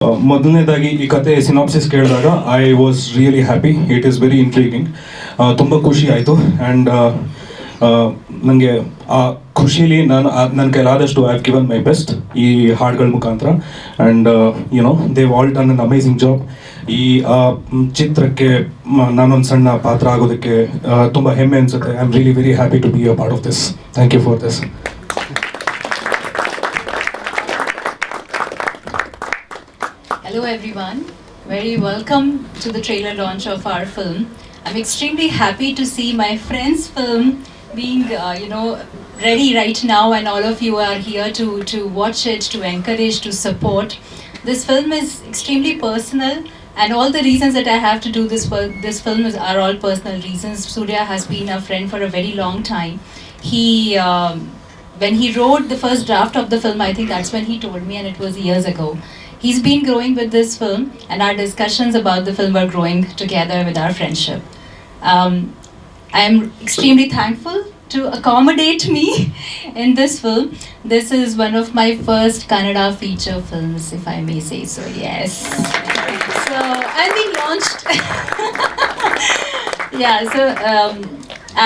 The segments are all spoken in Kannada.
ಮೊದಲನೇದಾಗಿ ಈ ಕತೆ ಸಿನಾಪ್ಸಿಸ್ ಕೇಳಿದಾಗ I was really happy. It is very intriguing. ತುಂಬ ಖುಷಿ ಆಯಿತು. ಆ್ಯಂಡ್ ನನಗೆ ಆ ಖುಷಿಲಿ ನಾನು ನನ್ನ ಕೈಲಾದಷ್ಟು I have given my best ಈ ಹಾಡುಗಳ ಮುಖಾಂತರ. And they all done an amazing job. ಈ ಚಿತ್ರಕ್ಕೆ ನಾನೊಂದು ಸಣ್ಣ ಪಾತ್ರ ಆಗೋದಕ್ಕೆ ತುಂಬ ಹೆಮ್ಮೆ ಅನಿಸುತ್ತೆ. I am really very happy to be a part of this. Thank you for this. Hello everyone, very welcome to the trailer launch of our film. I'm extremely happy to see my friend's film being ready right now, and all of you are here to watch it, to encourage, to support. This film is extremely personal, and all the reasons that I have to do this film are all personal reasons. Surya has been a friend for a very long time. When he wrote the first draft of the film, I think that's when he told me, and it was years ago. He's been growing with this film, and our discussions about the film are growing together with our friendship. I am extremely thankful to accommodate me in this film. This is one of my first Kannada feature films, if I may say so, yes. So, I'm being launched. Yeah, so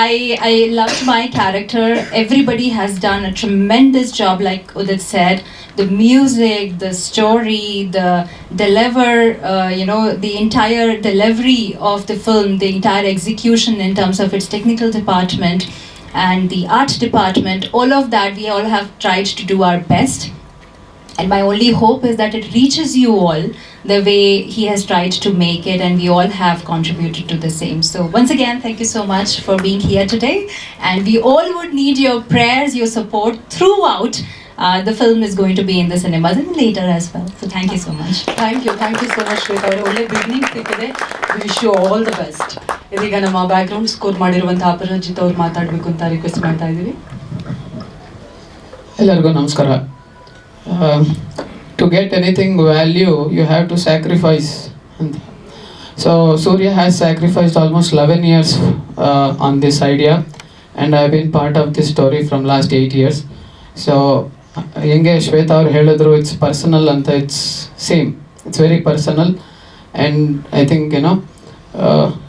I loved my character. Everybody has done a tremendous job, like Udit said. The music, the story, the the entire delivery of the film, the entire execution in terms of its technical department and the art department, all of that, we all have tried to do our best. And my only hope is that it reaches you all the way he has tried to make it, and we all have contributed to the same. So once again, thank you so much for being here today, and we all would need your prayers, your support throughout. The film is going to be in the cinemas and later as well. So thank you so much. Thank you so much Shweta ಅವರೇ. ಒಳ್ಳೆ ಬಿಗಿನಿಂಗ್ ಸಿಕ್ಕಿದೆ. Wish you all the best. ಇದೀಗ ನಮ್ಮ ಬ್ಯಾಕ್ಗ್ರೌಂಡ್ ಸ್ಕೋರ್ ಮಾಡಿರುವಂತಹ ಅಪರಾಜಿತ್ ಅವ್ರು ಮಾತಾಡಬೇಕು ಅಂತ ರಿಕ್ವೆಸ್ಟ್ ಮಾಡ್ತಾ ಇದ್ದೀವಿ. ಎಲ್ಲರಿಗೂ ನಮಸ್ಕಾರ. To get anything value, you have to sacrifice. So Surya has sacrificed almost 11 years on this idea, and I have been part of this story from last 8 years. So ಹೆಂಗೆ ಶ್ವೇತಾ ಅವ್ರು ಹೇಳಿದ್ರು, ಇಟ್ಸ್ ಪರ್ಸನಲ್ ಅಂತ. It's same, it's very personal, and I think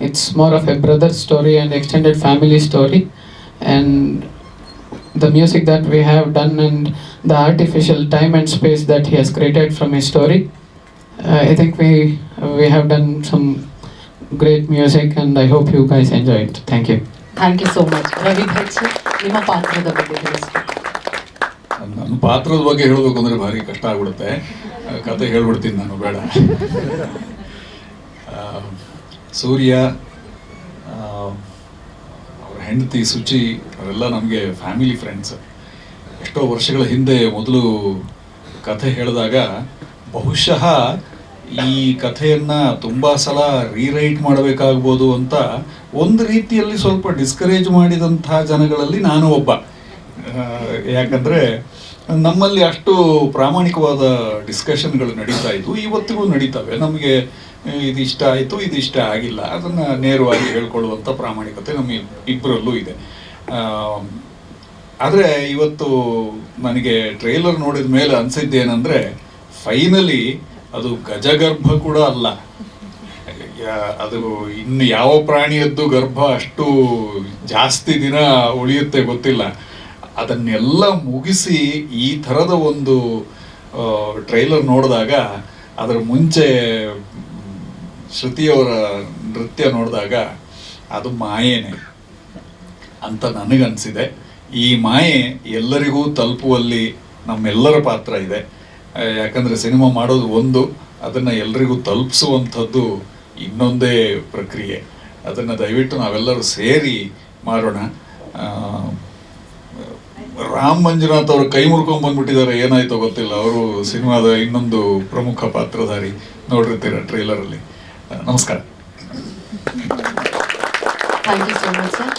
it's more of A brother story and extended family story. And the music that we have done and the artificial time and space that he has created from his story, I think we have done some great music, and I hope you guys enjoy it. Thank you. Thank you so much. Ravi Bhat, ನಿಮ್ಮ ಪಾತ್ರದ ಬಗ್ಗೆ ತಿಳಿಸಿ. ನನ್ನ ಪಾತ್ರದ ಬಗ್ಗೆ ಹೇಳಬೇಕು ಅಂದರೆ ಭಾರಿ ಕಷ್ಟ ಆಗ್ಬಿಡುತ್ತೆ. ಕತೆ ಹೇಳ್ಬಿಡ್ತೀನಿ ನಾನು, ಬೇಡ. ಸೂರ್ಯ, ಅವ್ರ ಹೆಂಡತಿ ಸುಚಿ, ಅವರೆಲ್ಲ ನಮಗೆ ಫ್ಯಾಮಿಲಿ ಫ್ರೆಂಡ್ಸ್. ಎಷ್ಟೋ ವರ್ಷಗಳ ಹಿಂದೆ ಮೊದಲು ಕಥೆ ಹೇಳಿದಾಗ ಬಹುಶಃ ಈ ಕಥೆಯನ್ನು ತುಂಬ ಸಲ ರೀರೈಟ್ ಮಾಡಬೇಕಾಗ್ಬೋದು ಅಂತ ಒಂದು ರೀತಿಯಲ್ಲಿ ಸ್ವಲ್ಪ ಡಿಸ್ಕರೇಜ್ ಮಾಡಿದಂಥ ಜನಗಳಲ್ಲಿ ನಾನು ಒಬ್ಬ. ಯಾಕಂದರೆ ನಮ್ಮಲ್ಲಿ ಅಷ್ಟು ಪ್ರಾಮಾಣಿಕವಾದ ಡಿಸ್ಕಷನ್ಗಳು ನಡೀತಾ ಇದ್ವು, ಇವತ್ತಿಗೂ ನಡೀತವೆ. ನಮಗೆ ಇದಿಷ್ಟ ಆಯಿತು, ಇದಿಷ್ಟ ಆಗಿಲ್ಲ, ಅದನ್ನು ನೇರವಾಗಿ ಹೇಳ್ಕೊಳ್ಳುವಂಥ ಪ್ರಾಮಾಣಿಕತೆ ನಮ್ಮ ಇಬ್ಬರಲ್ಲೂ ಇದೆ. ಆದರೆ ಇವತ್ತು ನನಗೆ ಟ್ರೈಲರ್ ನೋಡಿದ ಮೇಲೆ ಅನಿಸಿದ್ದೇನೆಂದರೆ, ಫೈನಲಿ ಅದು ಗಜಗರ್ಭ ಕೂಡ ಅಲ್ಲ. ಅದು ಇನ್ನು ಯಾವ ಪ್ರಾಣಿಯದ್ದು ಗರ್ಭ ಅಷ್ಟು ಜಾಸ್ತಿ ದಿನ ಉಳಿಯುತ್ತೆ ಗೊತ್ತಿಲ್ಲ. ಅದನ್ನೆಲ್ಲ ಮುಗಿಸಿ ಈ ಥರದ ಒಂದು ಟ್ರೈಲರ್ ನೋಡಿದಾಗ, ಅದರ ಮುಂಚೆ ಶ್ರುತಿಯವರ ನೃತ್ಯ ನೋಡಿದಾಗ ಅದು ಮಾಯೇನೆ ಅಂತ ನನಗನ್ಸಿದೆ. ಈ ಮಾಯೆ ಎಲ್ಲರಿಗೂ ತಲುಪುವಲ್ಲಿ ನಮ್ಮೆಲ್ಲರ ಪಾತ್ರ ಇದೆ. ಯಾಕಂದರೆ ಸಿನಿಮಾ ಮಾಡೋದು ಒಂದು, ಅದನ್ನು ಎಲ್ಲರಿಗೂ ತಲುಪಿಸುವಂಥದ್ದು ಇನ್ನೊಂದೇ ಪ್ರಕ್ರಿಯೆ. ಅದನ್ನು ದಯವಿಟ್ಟು ನಾವೆಲ್ಲರೂ ಸೇರಿ ಮಾಡೋಣ. ರಾಮ್ ಮಂಜುನಾಥ್ ಅವರು ಕೈ ಮುರ್ಕೊಂಡ್ಬಂದ್ಬಿಟ್ಟಿದ್ದಾರೆ, ಏನಾಯ್ತೋ ಗೊತ್ತಿಲ್ಲ. ಅವರು ಸಿನಿಮಾದ ಇನ್ನೊಂದು ಪ್ರಮುಖ ಪಾತ್ರಧಾರಿ, ನೋಡಿರ್ತೀರ ಟ್ರೈಲರಲ್ಲಿ. ನಮಸ್ಕಾರ. Thank you so much sir.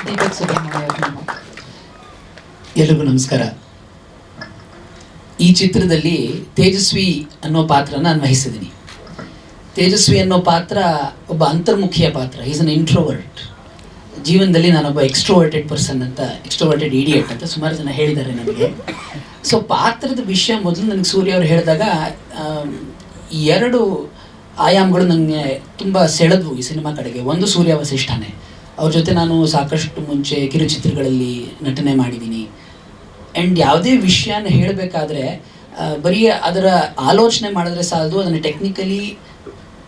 Deepak Subrahmanya ಅವರು. ಎಲ್ರಿಗೂ ನಮಸ್ಕಾರ. ಈ ಚಿತ್ರದಲ್ಲಿ ತೇಜಸ್ವಿ ಅನ್ನೋ ಪಾತ್ರ ನಾನು ವಹಿಸಿದ್ದೀನಿ. ತೇಜಸ್ವಿ ಅನ್ನೋ ಪಾತ್ರ ಒಬ್ಬ ಅಂತರ್ಮುಖಿಯ ಪಾತ್ರ. Is an introvert. ಜೀವನದಲ್ಲಿ ನಾನೊಬ್ಬ ಎಕ್ಸ್ಟ್ರೋವರ್ಟೆಡ್ ಪರ್ಸನ್ ಅಂತ, ಎಕ್ಸ್ಟ್ರೋವರ್ಟೆಡ್ ಇಡಿಯಟ್ ಅಂತ ಸುಮಾರು ಜನ ಹೇಳಿದ್ದಾರೆ ನನಗೆ. ಸೊ ಪಾತ್ರದ ವಿಷಯ ಮೊದಲು ನನಗೆ ಸೂರ್ಯ ಅವರು ಹೇಳಿದಾಗ ಈ ಎರಡು ಆಯಾಮಗಳು ನನಗೆ ತುಂಬ ಸೆಳೆದ್ವು ಈ ಸಿನಿಮಾ ಕಡೆಗೆ. ಒಂದು ಸೂರ್ಯ ವಸಿಷ್ಠನೇ, ಅವ್ರ ಜೊತೆ ನಾನು ಸಾಕಷ್ಟು ಮುಂಚೆ ಕಿರುಚಿತ್ರಗಳಲ್ಲಿ ನಟನೆ ಮಾಡಿದ್ದೀನಿ. ಆ್ಯಂಡ್ ಯಾವುದೇ ವಿಷಯನ ಹೇಳಬೇಕಾದ್ರೆ ಬರೀ ಅದರ ಆಲೋಚನೆ ಮಾಡಿದ್ರೆ ಸಾಲದು, ಅದನ್ನು ಟೆಕ್ನಿಕಲಿ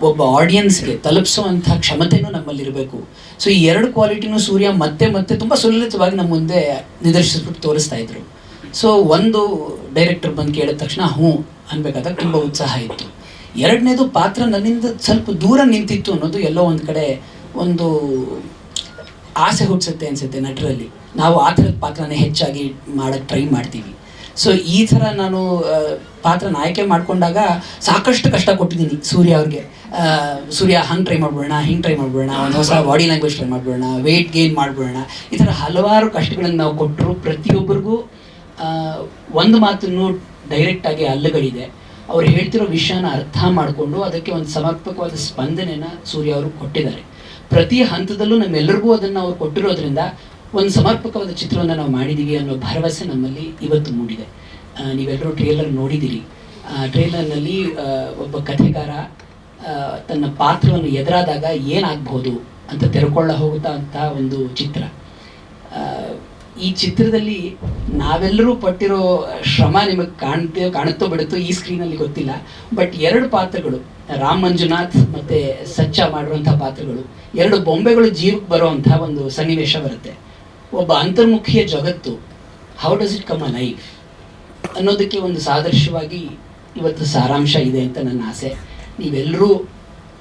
ಒಬ್ಬ ಆಡಿಯನ್ಸ್ಗೆ ತಲುಪಿಸುವಂಥ ಕ್ಷಮತೆಯೂ ನಮ್ಮಲ್ಲಿರಬೇಕು. ಸೊ ಈ ಎರಡು ಕ್ವಾಲಿಟಿನೂ ಸೂರ್ಯ ಮತ್ತೆ ಮತ್ತೆ ತುಂಬ ಸುಲಲಿತವಾಗಿ ನಮ್ಮ ಮುಂದೆ ನಿದರ್ಶಿಸ್ಬಿಟ್ಟು ತೋರಿಸ್ತಾ ಇದ್ರು. ಸೊ ಒಂದು ಡೈರೆಕ್ಟರ್ ಬಂದು ಕೇಳಿದ ತಕ್ಷಣ ಹ್ಞೂ ಅನ್ಬೇಕಾದಾಗ ತುಂಬ ಉತ್ಸಾಹ ಇತ್ತು. ಎರಡನೇದು ಪಾತ್ರ ನನ್ನಿಂದ ಸ್ವಲ್ಪ ದೂರ ನಿಂತಿತ್ತು ಅನ್ನೋದು ಎಲ್ಲೋ ಒಂದು ಕಡೆ ಒಂದು ಆಸೆ ಹುಟ್ಟಿಸುತ್ತೆ ಅನಿಸುತ್ತೆ ನಟರಲ್ಲಿ. ನಾವು ಆ ಥರದ ಪಾತ್ರನೇ ಹೆಚ್ಚಾಗಿ ಮಾಡೋಕ್ಕೆ ಟ್ರೈ ಮಾಡ್ತೀವಿ. ಸೊ ಈ ಥರ ನಾನು ಪಾತ್ರನ ಆಯ್ಕೆ ಮಾಡಿಕೊಂಡಾಗ ಸಾಕಷ್ಟು ಕಷ್ಟ ಕೊಟ್ಟಿದ್ದೀನಿ ಸೂರ್ಯ ಅವ್ರಿಗೆ. ಸೂರ್ಯ ಹಂಗೆ ಟ್ರೈ ಮಾಡ್ಬಿಡೋಣ, ಹಿಂಗೆ ಟ್ರೈ ಮಾಡ್ಬಿಡೋಣ, ಒಂದು ಹೊಸ ಬಾಡಿ ಲ್ಯಾಂಗ್ವೇಜ್ ಟ್ರೈ ಮಾಡ್ಬಿಡೋಣ, ವೆಯ್ಟ್ ಗೇನ್ ಮಾಡ್ಬಿಡೋಣ, ಈ ಥರ ಹಲವಾರು ಕಷ್ಟಗಳನ್ನು ನಾವು ಕೊಟ್ಟರು. ಪ್ರತಿಯೊಬ್ಬರಿಗೂ ಒಂದು ಮಾತನ್ನು ಡೈರೆಕ್ಟಾಗಿ ಅಲ್ಲಗಳಿದೆ. ಅವ್ರು ಹೇಳ್ತಿರೋ ವಿಷಯನ ಅರ್ಥ ಮಾಡಿಕೊಂಡು ಅದಕ್ಕೆ ಒಂದು ಸಮರ್ಪಕವಾದ ಸ್ಪಂದನೆಯನ್ನು ಸೂರ್ಯ ಅವರು ಕೊಟ್ಟಿದ್ದಾರೆ. ಪ್ರತಿ ಹಂತದಲ್ಲೂ ನಮ್ಮೆಲ್ಲರಿಗೂ ಅದನ್ನು ಅವ್ರು ಕೊಟ್ಟಿರೋದ್ರಿಂದ ಒಂದು ಸಮರ್ಪಕವಾದ ಚಿತ್ರವನ್ನು ನಾವು ಮಾಡಿದ್ದೀವಿ ಅನ್ನೋ ಭರವಸೆ ನಮ್ಮಲ್ಲಿ ಇವತ್ತು ಮೂಡಿದೆ. ನೀವೆಲ್ಲರೂ ಟ್ರೇಲರ್ ನೋಡಿದ್ದೀರಿ. ಟ್ರೇಲರ್ನಲ್ಲಿ ಒಬ್ಬ ಕಥೆಗಾರ ತನ್ನ ಪಾತ್ರವನ್ನು ಎದುರಾದಾಗ ಏನಾಗ್ಬೋದು ಅಂತ ತೆರೆಕೊಳ್ಳ ಹೋಗುತ್ತಾ ಅಂತ ಒಂದು ಚಿತ್ರ. ಈ ಚಿತ್ರದಲ್ಲಿ ನಾವೆಲ್ಲರೂ ಪಟ್ಟಿರೋ ಶ್ರಮ ನಿಮಗೆ ಕಾಣುತ್ತೋ ಬಿಡುತ್ತೋ ಈ ಸ್ಕ್ರೀನಲ್ಲಿ ಗೊತ್ತಿಲ್ಲ. ಬಟ್ ಎರಡು ಪಾತ್ರಗಳು, ರಾಮ್ ಮಂಜುನಾಥ್ ಮತ್ತು ಸಚ್ಚ ಮಾಡಿರುವಂಥ ಪಾತ್ರಗಳು, ಎರಡು ಬೊಂಬೆಗಳು ಜೀವಕ್ಕೆ ಬರುವಂಥ ಒಂದು ಸನ್ನಿವೇಶ ಬರುತ್ತೆ. ಒಬ್ಬ ಅಂತರ್ಮುಖಿಯ ಜಗತ್ತು how does it come a life ಅನ್ನೋದಕ್ಕೆ ಒಂದು ಸಾದೃಶ್ಯವಾಗಿ ಇವತ್ತು ಸಾರಾಂಶ ಇದೆ ಅಂತ ನನ್ನ ಆಸೆ. ನೀವೆಲ್ಲರೂ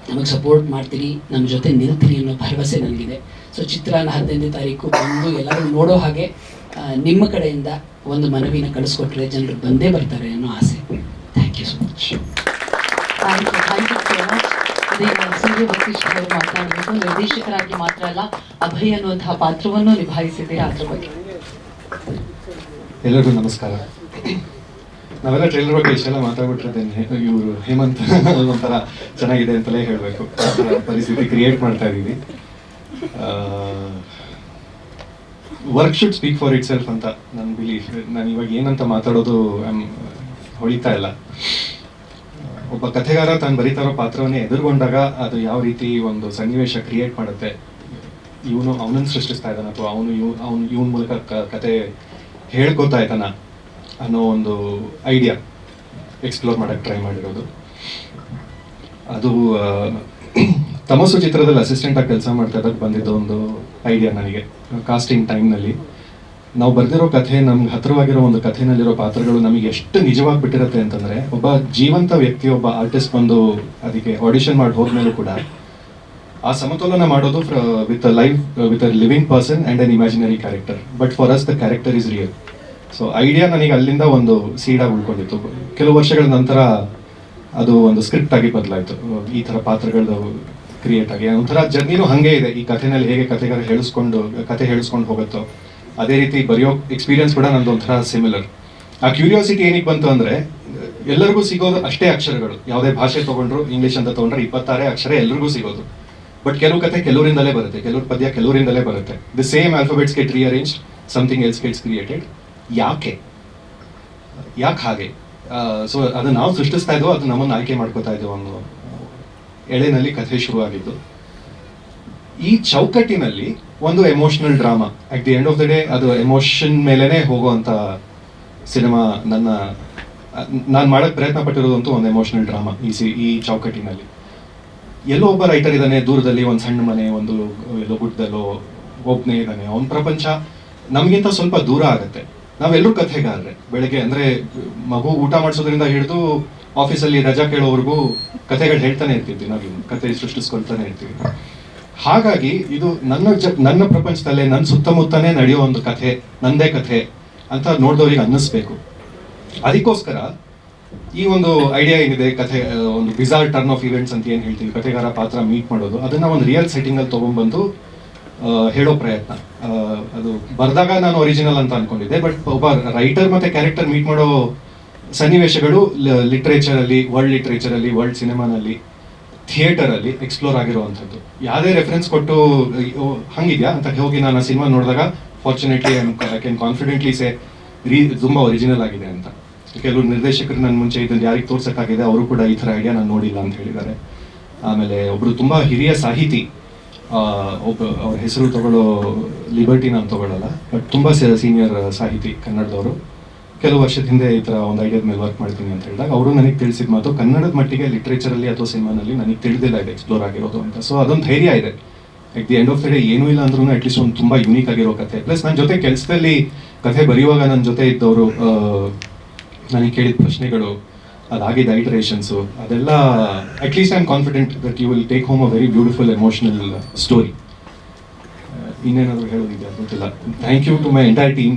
ನಮಗೆ ಸಪೋರ್ಟ್ ಮಾಡ್ತೀರಿ, ನಮ್ಮ ಜೊತೆ ನಿಲ್ತೀರಿ ಅನ್ನೋ ಭರವಸೆ ನನಗಿದೆ. ಸೊ ಚಿತ್ರಾನ 15ನೇ ತಾರೀಕು ಬಂದು ಎಲ್ಲರೂ ನೋಡೋ ಹಾಗೆ ನಿಮ್ಮ ಕಡೆಯಿಂದ ಒಂದು ಮನವಿನ ಕಳಿಸ್ಕೊಟ್ರೆ ಜನರು ಬಂದೇ ಬರ್ತಾರೆ ಅನ್ನೋ ಆಸೆ. Thank you so much. Thank you so much. ಇದೀಗ ಸೂರ್ಯ ವಸಿಷ್ಠ ಅವರು ಮಾತನಾಡಬೇಕು. ನಿರ್ದೇಶಕರಾಗಿ ಮಾತ್ರ ಅಲ್ಲ, ಅಭಯ್ ಅನ್ನುವಂತಹ ಪಾತ್ರವನ್ನು ನಿಭಾಯಿಸಿದ್ದೀರಾ, ಅದ್ರ ಬಗ್ಗೆ. ಎಲ್ಲರಿಗೂ ನಮಸ್ಕಾರ. ನಾವೆಲ್ಲ ಟ್ರೈಲರ್ ಬಗ್ಗೆ ಇಷ್ಟೆಲ್ಲ ಮಾತಾಡ್ಬಿಟ್ಟಿದ್ದೇನೆ, ಇವರು ಹೇಮಂತ್ ಒಂಥರ ಚೆನ್ನಾಗಿದೆ ಅಂತಲೇ ಹೇಳಬೇಕು. ಪರಿಸ್ಥಿತಿ ಕ್ರಿಯೇಟ್ ಮಾಡ್ತಾ ಇದ್ದೀವಿ. Work should speak for it self ಅಂತ ನನ್ನ ಬಿಲೀಫ್. ನಾನು ಇವಾಗ ಏನಂತ ಮಾತಾಡೋದು ಹೊಳಿತಾ ಇಲ್ಲ. ಒಬ್ಬ ಕಥೆಗಾರ ತಾನು ಬರೀತಾ ಇರೋ ಪಾತ್ರವನ್ನೇ ಎದುರುಗೊಂಡಾಗ ಅದು ಯಾವ ರೀತಿ ಒಂದು ಸನ್ನಿವೇಶ ಕ್ರಿಯೇಟ್ ಮಾಡುತ್ತೆ, ಇವನು ಅವನನ್ನು ಸೃಷ್ಟಿಸ್ತಾ ಇದ್ದಾನ ಅಥವಾ ಇವನ ಮೂಲಕ ಕತೆ ಹೇಳ್ಕೊತಾ ಇದ್ದಾನ ಅನ್ನೋ ಒಂದು ಐಡಿಯಾ ಎಕ್ಸ್ಪ್ಲೋರ್ ಮಾಡೋಕ್ಕೆ ಟ್ರೈ ಮಾಡಿರೋದು. ಅದು ತಮಸ್ಸು ಚಿತ್ರದಲ್ಲಿ ಅಸಿಸ್ಟೆಂಟಾಗಿ ಕೆಲಸ ಮಾಡ್ತಾ ಇದ್ದಾಗ ಬಂದಿದ್ದ ಒಂದು ಐಡಿಯಾ ನನಗೆ. ಕಾಸ್ಟಿಂಗ್ ಟೈಮ್ನಲ್ಲಿ ನಾವು ಬರೆದಿರೋ ಕಥೆ, ನಮ್ಗೆ ಹತ್ತಿರವಾಗಿರೋ ಒಂದು ಕಥೆನಲ್ಲಿರೋ ಪಾತ್ರಗಳು ನಮಗೆ ಎಷ್ಟು ನಿಜವಾಗಿ ಬಿಟ್ಟಿರುತ್ತೆ ಅಂತಂದರೆ, ಒಬ್ಬ ಜೀವಂತ ವ್ಯಕ್ತಿ, ಒಬ್ಬ ಆರ್ಟಿಸ್ಟ್ ಬಂದು ಅದಕ್ಕೆ ಆಡಿಷನ್ ಮಾಡಿ ಹೋದ್ಮೇಲೂ ಕೂಡ ಆ ಸಮತೋಲನ ಮಾಡೋದು with a living person and an imaginary character. But for us the character is real. So idea ನನಗೆ ಅಲ್ಲಿಂದ ಒಂದು ಸೀಡಾಗಿ ಉಳ್ಕೊಂಡಿತ್ತು. ಕೆಲವು ವರ್ಷಗಳ ನಂತರ ಅದು ಒಂದು ಸ್ಕ್ರಿಪ್ಟ್ ಆಗಿ ಬದಲಾಯಿತು. ಈ ಥರ ಪಾತ್ರಗಳು ಕ್ರಿಯೇಟ್ ಆಗಿ ಒಂಥರ ಜರ್ನಿನೂ ಹಾಗೆ ಇದೆ. ಈ ಕಥೆನಲ್ಲಿ ಹೇಗೆ ಕಥೆಗಾರ ಕಥೆ ಹೇಳಿಸ್ಕೊಂಡು ಹೋಗುತ್ತೋ ಅದೇ ರೀತಿ ಬರೆಯೋ ಎಕ್ಸ್ಪೀರಿಯನ್ಸ್ ಕೂಡ ನಂದು ಒಂಥರ ಸಿಮಿಲರ್. ಆ ಕ್ಯೂರಿಯಾಸಿಟಿ ಏನಕ್ಕೆ ಬಂತು ಅಂದರೆ, ಎಲ್ಲರಿಗೂ ಸಿಗೋದು ಅಷ್ಟೇ ಅಕ್ಷರಗಳು. ಯಾವುದೇ ಭಾಷೆ ತೊಗೊಂಡ್ರು, ಇಂಗ್ಲೀಷ್ ಅಂತ ತೊಗೊಂಡ್ರೆ 26 ಅಕ್ಷರ ಎಲ್ಲರಿಗೂ ಸಿಗೋದು. ಬಟ್ ಕೆಲವು ಕಥೆ ಕೆಲವರಿಂದಲೇ ಬರುತ್ತೆ, ಕೆಲವ್ರ ಪದ್ಯ ಕೆಲವರಿಂದಲೇ ಬರುತ್ತೆ. The same alphabets get rearrange, something else gets created. ಯಾಕೆ ಹಾಗೆ? ಸೊ ಅದು ನಾವು ಸೃಷ್ಟಿಸ್ತಾ ಇದ್ದೋ, ಅದು ನಮ್ಮನ್ನು ಆಯ್ಕೆ ಮಾಡ್ಕೋತಾ ಇದ್ದೋ ಒಂದು ಎಳೆನಲ್ಲಿ ಕಥೆ ಶುರುವಾಗಿದ್ದು. ಈ ಚೌಕಟ್ಟಿನಲ್ಲಿ ಒಂದು emotional drama, at the end of the day ಅದು ಎಮೋಷನ್ ಮೇಲೇ ಹೋಗುವಂಥ ಸಿನಿಮಾ. ನಾನು ಮಾಡೋಕ್ಕೆ ಪ್ರಯತ್ನ ಪಟ್ಟಿರೋದಂತೂ ಒಂದು ಎಮೋಷನಲ್ ಡ್ರಾಮಾ ಈ ಚೌಕಟ್ಟಿನಲ್ಲಿ. ಎಲ್ಲೋ ಒಬ್ಬ ರೈಟರ್ ಇದ್ದಾನೆ ದೂರದಲ್ಲಿ, ಒಂದು ಸಣ್ಣ ಮನೆ, ಒಂದು ಎಲ್ಲೋ ಗುಡ್ಡದಲ್ಲೋ ಒಬ್ಬನೇ ಇದ್ದಾನೆ. ಅವನ ಪ್ರಪಂಚ ನಮಗಿಂತ ಸ್ವಲ್ಪ ದೂರ ಆಗುತ್ತೆ. ನಾವೆಲ್ಲರೂ ಕಥೆಗಾರರೆ. ಬೆಳಗ್ಗೆ ಅಂದರೆ ಮಗು ಊಟ ಮಾಡಿಸೋದ್ರಿಂದ ಹಿಡಿದು ಆಫೀಸಲ್ಲಿ ರಜಾ ಕೇಳೋವರೆಗೂ ಕಥೆಗಳು ಹೇಳ್ತಾನೆ ಇರ್ತೀವಿ, ನಾವು ಕಥೆ ಸೃಷ್ಟಿಸ್ಕೊಳ್ತಾನೆ ಇರ್ತೀವಿ. ಹಾಗಾಗಿ ಇದು ನನ್ನ ಪ್ರಪಂಚದಲ್ಲೇ, ನನ್ನ ಸುತ್ತಮುತ್ತನೇ ನಡೆಯೋ ಒಂದು ಕಥೆ, ನಂದೇ ಕಥೆ ಅಂತ ನೋಡಿದವ್ರಿಗೆ ಅನ್ನಿಸ್ಬೇಕು. ಅದಕ್ಕೋಸ್ಕರ ಈ ಒಂದು ಐಡಿಯಾ ಏನಿದೆ, ಕಥೆ ಒಂದು ಬಿಜಾರ್ ಟರ್ನ್ ಆಫ್ ಇವೆಂಟ್ಸ್ ಅಂತ ಏನು ಹೇಳ್ತೀವಿ, ಕಥೆಗಾರ ಪಾತ್ರ ಮೀಟ್ ಮಾಡೋದು, ಅದನ್ನು ಒಂದು ರಿಯಲ್ ಸೆಟ್ಟಿಂಗಲ್ಲಿ ತೊಗೊಂಡ್ಬಂದು ಹೇಳೋ ಪ್ರಯತ್ನ. ಅದು ಬರೆದಾಗ ನಾನು ಒರಿಜಿನಲ್ ಅಂತ ಅನ್ಕೊಂಡಿದ್ದೆ, ಬಟ್ ಒಬ್ಬ ರೈಟರ್ ಮತ್ತು ಕ್ಯಾರೆಕ್ಟರ್ ಮೀಟ್ ಮಾಡೋ ಸನ್ನಿವೇಶಗಳು ಲಿಟ್ರೇಚರಲ್ಲಿ, ವರ್ಲ್ಡ್ ಸಿನಿಮಾನಲ್ಲಿ, ಥಿಯೇಟರಲ್ಲಿ ಎಕ್ಸ್ಪ್ಲೋರ್ ಆಗಿರುವಂಥದ್ದು. ಯಾವುದೇ ರೆಫರೆನ್ಸ್ ಕೊಟ್ಟು ಹಂಗಿದ್ಯಾ ಅಂತ ಹೋಗಿ ನಾನು ಆ ಸಿನಿಮಾ ನೋಡಿದಾಗ ಫಾರ್ಚುನೇಟ್ಲಿ ಐ ಕ್ಯಾನ್ ಕಾನ್ಫಿಡೆಂಟ್ಲಿ ಸೇ ತುಂಬ ಒರಿಜಿನಲ್ ಆಗಿದೆ ಅಂತ. ಕೆಲವು ನಿರ್ದೇಶಕರು ನನ್ನ ಮುಂಚೆ ಇದನ್ನು ಯಾರಿಗೆ ತೋರ್ಸೋಕ್ಕಾಗಿದೆ ಅವರು ಕೂಡ ಈ ಥರ ಐಡಿಯಾ ನಾನು ನೋಡಿಲ್ಲ ಅಂತ ಹೇಳಿದ್ದಾರೆ. ಆಮೇಲೆ ಒಬ್ಬರು ತುಂಬ ಹಿರಿಯ ಸಾಹಿತಿ, ಅವ್ರ ಹೆಸರು ತಗೊಳ್ಳೋ ಲಿಬರ್ಟಿ ನಾನು ತಗೊಳ್ಳಲ್ಲ, ಬಟ್ ತುಂಬ ಸೀನಿಯರ್ ಸಾಹಿತಿ ಕನ್ನಡದವರು, ಕೆಲವು ವರ್ಷದ ಹಿಂದೆ ಈ ಥರ ಒಂದು ಐಡಿಯಾದ ಮೇಲೆ ವರ್ಕ್ ಮಾಡ್ತೀನಿ ಅಂತ ಹೇಳಿದಾಗ ಅವರು ನನಗೆ ತಿಳಿಸಿದ ಮಾತು, ಕನ್ನಡದ ಮಟ್ಟಿಗೆ ಲಿಟ್ರೇಚರಲ್ಲಿ ಅಥವಾ ಸಿನಿಮಾನಲ್ಲಿ ನನಗೆ ತಿಳಿದಿಲ್ಲ ಇದು ಎಕ್ಸ್ಪ್ಲೋರ್ ಆಗಿರೋದು ಅಂತ. ಸೊ ಅದೊಂದು ಧೈರ್ಯ ಇದೆ. At the end of the day ಏನೂ ಇಲ್ಲ ಅಂದ್ರೂ ಅಟ್ಲೀಸ್ಟ್ ಒಂದು ತುಂಬ ಯುನೀಕ್ ಆಗಿರೋ ಕಥೆ. ಪ್ಲಸ್ ನನ್ನ ಜೊತೆ ಕೆಲಸದಲ್ಲಿ ಕಥೆ ಬರೆಯುವಾಗ ನನ್ನ ಜೊತೆ ಇದ್ದವರು ನನಗೆ ಕೇಳಿದ ಪ್ರಶ್ನೆಗಳು, ಅದಾಗಿದ್ದ ಐಟರೇಷನ್ಸು, ಅದೆಲ್ಲ at least I am confident that you will take home a very beautiful emotional story. ಇನ್ನೇನಾದರೂ ಹೇಳೋದಿದೆ ಗೊತ್ತಿಲ್ಲ. Thank you to my entire team.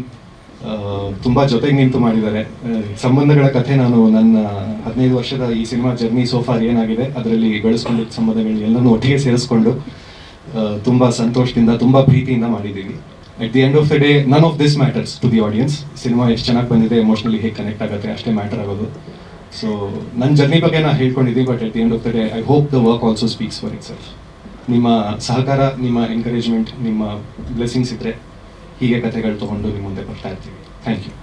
ತುಂಬ ಜೊತೆಗೆ ನಿಂತು ಮಾಡಿದ್ದಾರೆ. ಸಂಬಂಧಗಳ ಕಥೆ ನಾನು ನನ್ನ 15 ವರ್ಷದ ಈ ಸಿನಿಮಾ ಜರ್ನಿ ಸೋಫಾರ್ ಏನಾಗಿದೆ ಅದರಲ್ಲಿ ಬೆಳೆಸ್ಕೊಂಡಿದ್ದ ಸಂಬಂಧಗಳು ಎಲ್ಲನೂ ಒಟ್ಟಿಗೆ ಸೇರಿಸ್ಕೊಂಡು ತುಂಬ ಸಂತೋಷದಿಂದ ತುಂಬ ಪ್ರೀತಿಯಿಂದ ಮಾಡಿದ್ದೀವಿ. At the end of the day none of this matters to the audience. Cinema ಎಷ್ಟು ಚೆನ್ನಾಗಿ ಬಂದಿದೆ, ಎಮೋಷನಲಿ ಹೇಗೆ ಕನೆಕ್ಟ್ ಆಗುತ್ತೆ ಅಷ್ಟೇ ಮ್ಯಾಟರ್ ಆಗೋದು. ಸೊ ನನ್ನ ಜರ್ನಿ ಬಗ್ಗೆ ನಾನು ಹೇಳ್ಕೊಂಡಿದ್ದೀನಿ, but at the end of the day I hope the work also speaks for itself. ನಿಮ್ಮ ಸಹಕಾರ, ನಿಮ್ಮ ಎನ್ಕರೇಜ್ಮೆಂಟ್, ನಿಮ್ಮ ಬ್ಲೆಸ್ಸಿಂಗ್ಸ್ ಇದ್ದರೆ ಹೀಗೆ ಕಥೆಗಳು ತೊಗೊಂಡು ನಿಮ್ಮ ಮುಂದೆ ಬರ್ತಾ ಇರ್ತೀವಿ. Thank you.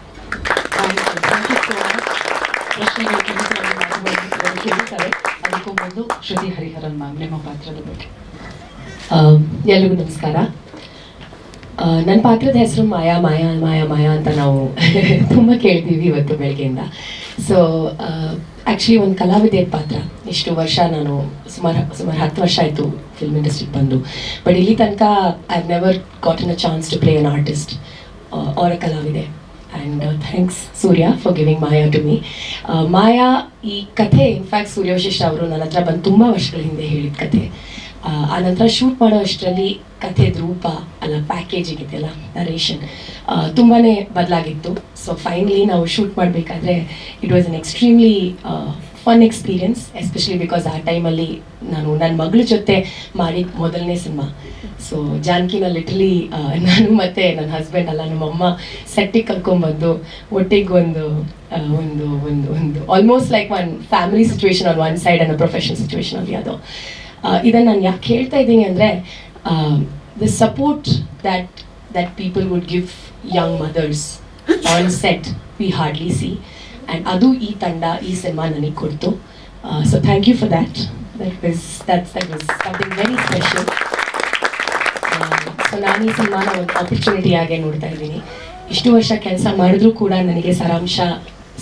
ಕೇಳ್ತಾರೆ. ಅದಕ್ಕೂ ಬಂದು ಶ್ರುತಿ ಹರಿಹರನ್ ಮ್ಯಾಮ್ ನಿಮ್ಮ ಪಾತ್ರದ ಬಗ್ಗೆ. ಎಲ್ರಿಗೂ ನಮಸ್ಕಾರ. ನನ್ನ ಪಾತ್ರದ ಹೆಸರು ಮಾಯಾ ಮಾಯಾ ಮಾಯಾ ಮಾಯಾ ಅಂತ ನಾವು ತುಂಬ ಕೇಳ್ತೀವಿ ಇವತ್ತು ಬೆಳಗ್ಗೆಯಿಂದ. ಸೊ ಆ್ಯಕ್ಚುಲಿ ಒಂದು ಕಲಾವಿದೆ ಪಾತ್ರ. ಇಷ್ಟು ವರ್ಷ ನಾನು ಸುಮಾರು 10 ವರ್ಷ ಆಯಿತು ಫಿಲ್ಮ್ ಇಂಡಸ್ಟ್ರಿಗೆ ಬಂದು, ಬಟ್ ಇಲ್ಲಿ ತನಕ I have never gotten a chance to play an artist or a ಕಲಾವಿದೆ. And thanks Surya for giving Maya to me. Maya ಈ ಕಥೆ ಇನ್ಫ್ಯಾಕ್ಟ್ ಸೂರ್ಯ ವಶಿಷ್ಠ ಅವರು ನನ್ನ ಹತ್ರ ಬಂದು ತುಂಬ ವರ್ಷಗಳ ಹಿಂದೆ ಹೇಳಿದ ಕಥೆ. ಆ ನಂತರ ಶೂಟ್ ಮಾಡೋ ಅಷ್ಟರಲ್ಲಿ ಕಥೆದ ರೂಪ ಅಲ್ಲ, ಪ್ಯಾಕೇಜಿಂಗ್ ಇದೆಯಲ್ಲ, ನರೇಷನ್ ತುಂಬಾ ಬದಲಾಗಿತ್ತು. ಸೊ ಫೈನಲಿ ನಾವು ಶೂಟ್ ಮಾಡಬೇಕಾದ್ರೆ it was an extremely fun experience, especially because ಆ ಟೈಮಲ್ಲಿ ನಾನು ನನ್ನ ಮಗಳ ಜೊತೆ ಮಾಡಿದ ಮೊದಲನೇ ಸಿನಿಮಾ. ಸೊ ಜಾನಕಿನ ಲಿಟ್ರಲಿ ನಾನು ಮತ್ತು ನನ್ನ ಹಸ್ಬೆಂಡ್ ಅಲ್ಲ ನಮ್ಮಮ್ಮ ಸೆಟ್ಟಿಗೆ ಕರ್ಕೊಂಡ್ಬಂದು ಒಟ್ಟಿಗೆ ಒಂದು ಒಂದು ಒಂದು ಒಂದು almost like one family situation on one side and a professional situation on the other. ಇದನ್ನು ನಾನು ಯಾಕೆ ಹೇಳ್ತಾ ಇದ್ದೀನಿ ಅಂದರೆ the support that people would give young mothers on set we hardly see, and ಅದು ಈ ತಂಡ ಈ ಸಿನಿಮಾ ನನಗೆ ಕೊಡ್ತು. So thank you for that. That was something very special. So ನಾನು ಈ ಸಿನಿಮಾನ ಒಂದು ಆಪರ್ಚುನಿಟಿ ಆಗೇ ನೋಡ್ತಾ ಇದ್ದೀನಿ. ಇಷ್ಟು ವರ್ಷ ಕೆಲಸ ಮಾಡಿದ್ರೂ ಕೂಡ ನನಗೆ ಸಾರಾಂಶ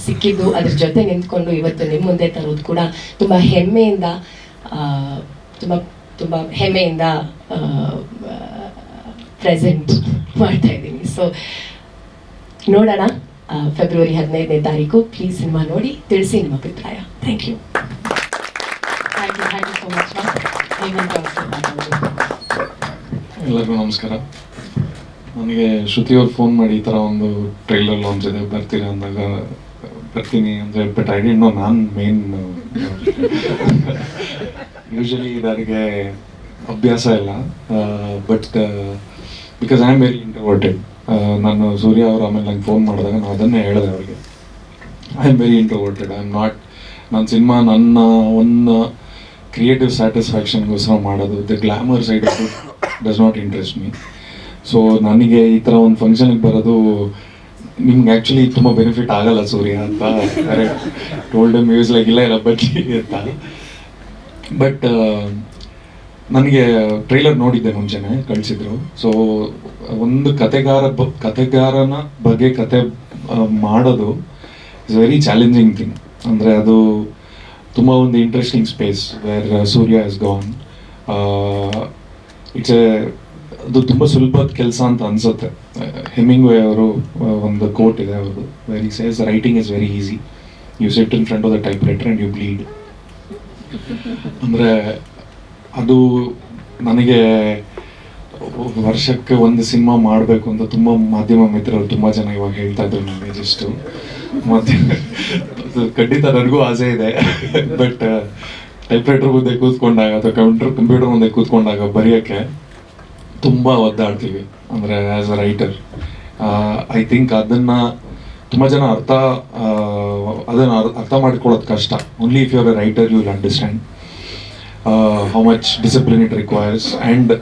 ಸಿಕ್ಕಿದ್ದು, ಅದ್ರ ಜೊತೆ ನಿಂತ್ಕೊಂಡು ಇವತ್ತು ನಿಮ್ಮ ಮುಂದೆ ತರೋದು ಕೂಡ ತುಂಬ ಹೆಮ್ಮೆಯಿಂದ ತುಂಬ ಹೆಮ್ಮೆಯಿಂದ ಪ್ರೆಸೆಂಟ್ ಮಾಡ್ತಾ ಇದ್ದೀನಿ. ಸೊ ನೋಡೋಣ, ಫೆಬ್ರವರಿ 15ನೇ ತಾರೀಕು ಪ್ಲೀಸ್ ಸಿನಿಮಾ ನೋಡಿ ತಿಳಿಸಿ ನಿಮ್ಮ ಅಭಿಪ್ರಾಯ. Thank you. Thank you so much ma'am. Hemant ಅವ್ರು ಮಾತಾಡೋದು. ಎಲ್ಲರಿಗೂ ನಮಸ್ಕಾರ. ನನಗೆ ಶ್ರುತಿಯವ್ರು ಫೋನ್ ಮಾಡಿ ಈ ಥರ ಒಂದು ಟ್ರೈಲರ್ ಲಾಂಚ್ ಇದೆ ಬರ್ತೀರಾ ಅಂದಾಗ ಬರ್ತೀನಿ ಅಂದರೆ, ಬಟ್ ಐ ಡಿಂಟ್ ನೋ ನಾನು ಮೇನ್ ಯೂಶಲಿ ನನಗೆ ಅಭ್ಯಾಸ ಇಲ್ಲ, but because I am very introverted. ನಾನು ಸೂರ್ಯ ಅವರು ಆಮೇಲೆ ನಂಗೆ ಫೋನ್ ಮಾಡಿದಾಗ ನಾನು ಅದನ್ನೇ ಹೇಳಿದೆ ಅವ್ರಿಗೆ, I am very introverted. I am not, ನನ್ನ ಸಿನಿಮಾ ನನ್ನ ಒಂದು ಕ್ರಿಯೇಟಿವ್ ಸ್ಯಾಟಿಸ್ಫ್ಯಾಕ್ಷನ್ಗೋಸ್ಕರ ಮಾಡೋದು, the glamour side of it does not interest me. So ನನಗೆ ಈ ಥರ ಒಂದು ಫಂಕ್ಷನಿಗೆ ಬರೋದು ನಿಮ್ಗೆ ಆ್ಯಕ್ಚುಲಿ ತುಂಬ ಬೆನಿಫಿಟ್ ಆಗಲ್ಲ ಸೂರ್ಯ ಅಂತ ಕರೆಕ್ಟ್ ಟೋಲ್ಡ್ ಮ್ಯೂಸ್ ಲೈಕ್ ಇಲ್ಲ ಬಟ್ಲಿ ಅಂತ. ಬಟ್ ನನಗೆ ಟ್ರೈಲರ್ ನೋಡಿದ್ದೆ ಮುಂಚೆನೆ ಕಳಿಸಿದ್ರು. ಸೊ ಒಂದು ಕತೆಗಾರನ ಬಗ್ಗೆ ಕತೆ ಮಾಡೋದು ಇಸ್ ವೆರಿ ಚಾಲೆಂಜಿಂಗ್ ಥಿಂಗ್. ಅಂದರೆ ಅದು ತುಂಬ ಒಂದು interesting space where Surya is gone. ಅದು ತುಂಬ ಸುಲಭದ ಕೆಲಸ ಅಂತ ಅನ್ಸುತ್ತೆ. ಹೆಮಿಂಗ್ವೇ ಅವರು ಒಂದು ಕೋಟ್ ಇದೆ ಅವ್ರದ್ದು, very says writing is very easy, you sit in front of the typewriter and you bleed. ಅಂದರೆ ಅದು ನನಗೆ ವರ್ಷಕ್ಕೆ ಒಂದು ಸಿನಿಮಾ ಮಾಡಬೇಕು ಅಂತ ತುಂಬ ಮಾಧ್ಯಮ ಮಿತ್ರರು ತುಂಬ ಜನ ಇವಾಗ ಹೇಳ್ತಾ ಇದ್ರು ನನಗೆ. ಜಸ್ಟು ಖಂಡಿತ ನನಗೂ ಆಸೆ ಇದೆ, ಬಟ್ ಟೈಪ್ ರೈಟರ್ ಮುಂದೆ ಕೂತ್ಕೊಂಡಾಗ ಅಥವಾ ಕಂಪ್ಯೂಟರ್ ಮುಂದೆ ಕೂತ್ಕೊಂಡಾಗ ಬರೆಯೋಕ್ಕೆ ತುಂಬ ಒದ್ದಾಡ್ತೀವಿ. ಅಂದರೆ as a writer I think ಅದನ್ನು ತುಂಬ ಜನ ಅದನ್ನು ಅರ್ಥ ಮಾಡ್ಕೊಳ್ಳೋದು ಕಷ್ಟ. Only if you are a writer you will understand how much discipline it requires. And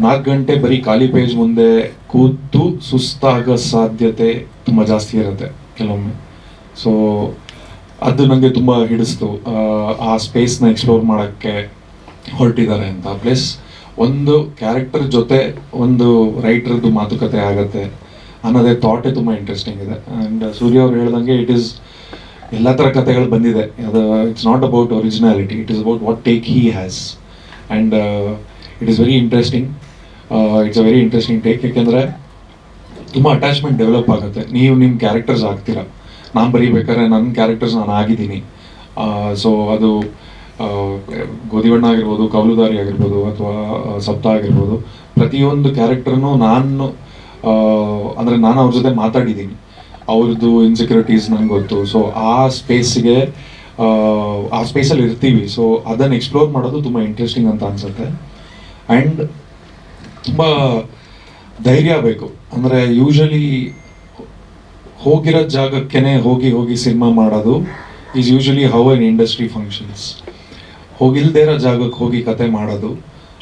4 ಗಂಟೆ ಬರೀ ಖಾಲಿ ಪೇಜ್ ಮುಂದೆ ಕೂತು ಸುಸ್ತಾಗೋ ಸಾಧ್ಯತೆ ತುಂಬ ಜಾಸ್ತಿ ಇರುತ್ತೆ ಕೆಲವೊಮ್ಮೆ. ಸೊ ಅದು ನನಗೆ ತುಂಬ ಹಿಡಿಸ್ತು. ಆ ಸ್ಪೇಸ್ನ ಎಕ್ಸ್ಪ್ಲೋರ್ ಮಾಡೋಕ್ಕೆ ಹೊರಟಿದ್ದಾರೆ ಅಂತ. ಪ್ಲಸ್ ಒಂದು ಕ್ಯಾರೆಕ್ಟರ್ ಜೊತೆ ಒಂದು ರೈಟರ್ದು ಮಾತುಕತೆ ಆಗತ್ತೆ ಅನ್ನೋದೇ ಥಾಟೇ ತುಂಬ ಇಂಟ್ರೆಸ್ಟಿಂಗ್ ಇದೆ. ಆ್ಯಂಡ್ ಸೂರ್ಯ ಅವ್ರು ಹೇಳ್ದಂಗೆ ಇಟ್ ಈಸ್ ಎಲ್ಲ ಥರ ಕಥೆಗಳು ಬಂದಿದೆ. ಅದು it's not about originality, it is about what take he has. And it is very interesting. It's a very interesting take. ಯಾಕೆಂದರೆ ತುಂಬ ಅಟ್ಯಾಚ್ಮೆಂಟ್ ಡೆವಲಪ್ ಆಗುತ್ತೆ. ನೀವು ನಿಮ್ಮ ಕ್ಯಾರೆಕ್ಟರ್ಸ್ ಆಗ್ತೀರಾ. ನಾನು ಬರೀಬೇಕಾದ್ರೆ ನನ್ನ ಕ್ಯಾರೆಕ್ಟರ್ಸ್ ನಾನು ಆಗಿದ್ದೀನಿ. ಸೊ ಅದು ಗೋಧಿಬಣ್ಣ ಆಗಿರ್ಬೋದು, ಕವಲುದಾರಿ ಆಗಿರ್ಬೋದು, ಅಥವಾ ಸಪ್ತ ಆಗಿರ್ಬೋದು, ಪ್ರತಿಯೊಂದು ಕ್ಯಾರೆಕ್ಟರ್ನು ನಾನು ನಾನು ಅವ್ರ ಜೊತೆ ಮಾತಾಡಿದ್ದೀನಿ. ಅವ್ರದ್ದು ಇನ್ಸೆಕ್ಯೂರಿಟೀಸ್ ನನಗೆ ಗೊತ್ತು. ಸೊ ಆ ಸ್ಪೇಸಲ್ಲಿ ಇರ್ತೀವಿ. ಸೊ ಅದನ್ನು ಎಕ್ಸ್ಪ್ಲೋರ್ ಮಾಡೋದು ತುಂಬ ಇಂಟ್ರೆಸ್ಟಿಂಗ್ ಅಂತ ಅನಿಸುತ್ತೆ. ಆ್ಯಂಡ್ ತುಂಬ ಧೈರ್ಯ ಬೇಕು. ಅಂದರೆ ಯೂಶಲಿ ಹೋಗಿರೋ ಜಾಗಕ್ಕೇ ಹೋಗಿ ಸಿನಿಮಾ ಮಾಡೋದು is usually how an industry functions. ಹೋಗಿಲ್ದೇ ಇರೋ ಜಾಗಕ್ಕೆ ಹೋಗಿ ಕತೆ ಮಾಡೋದು,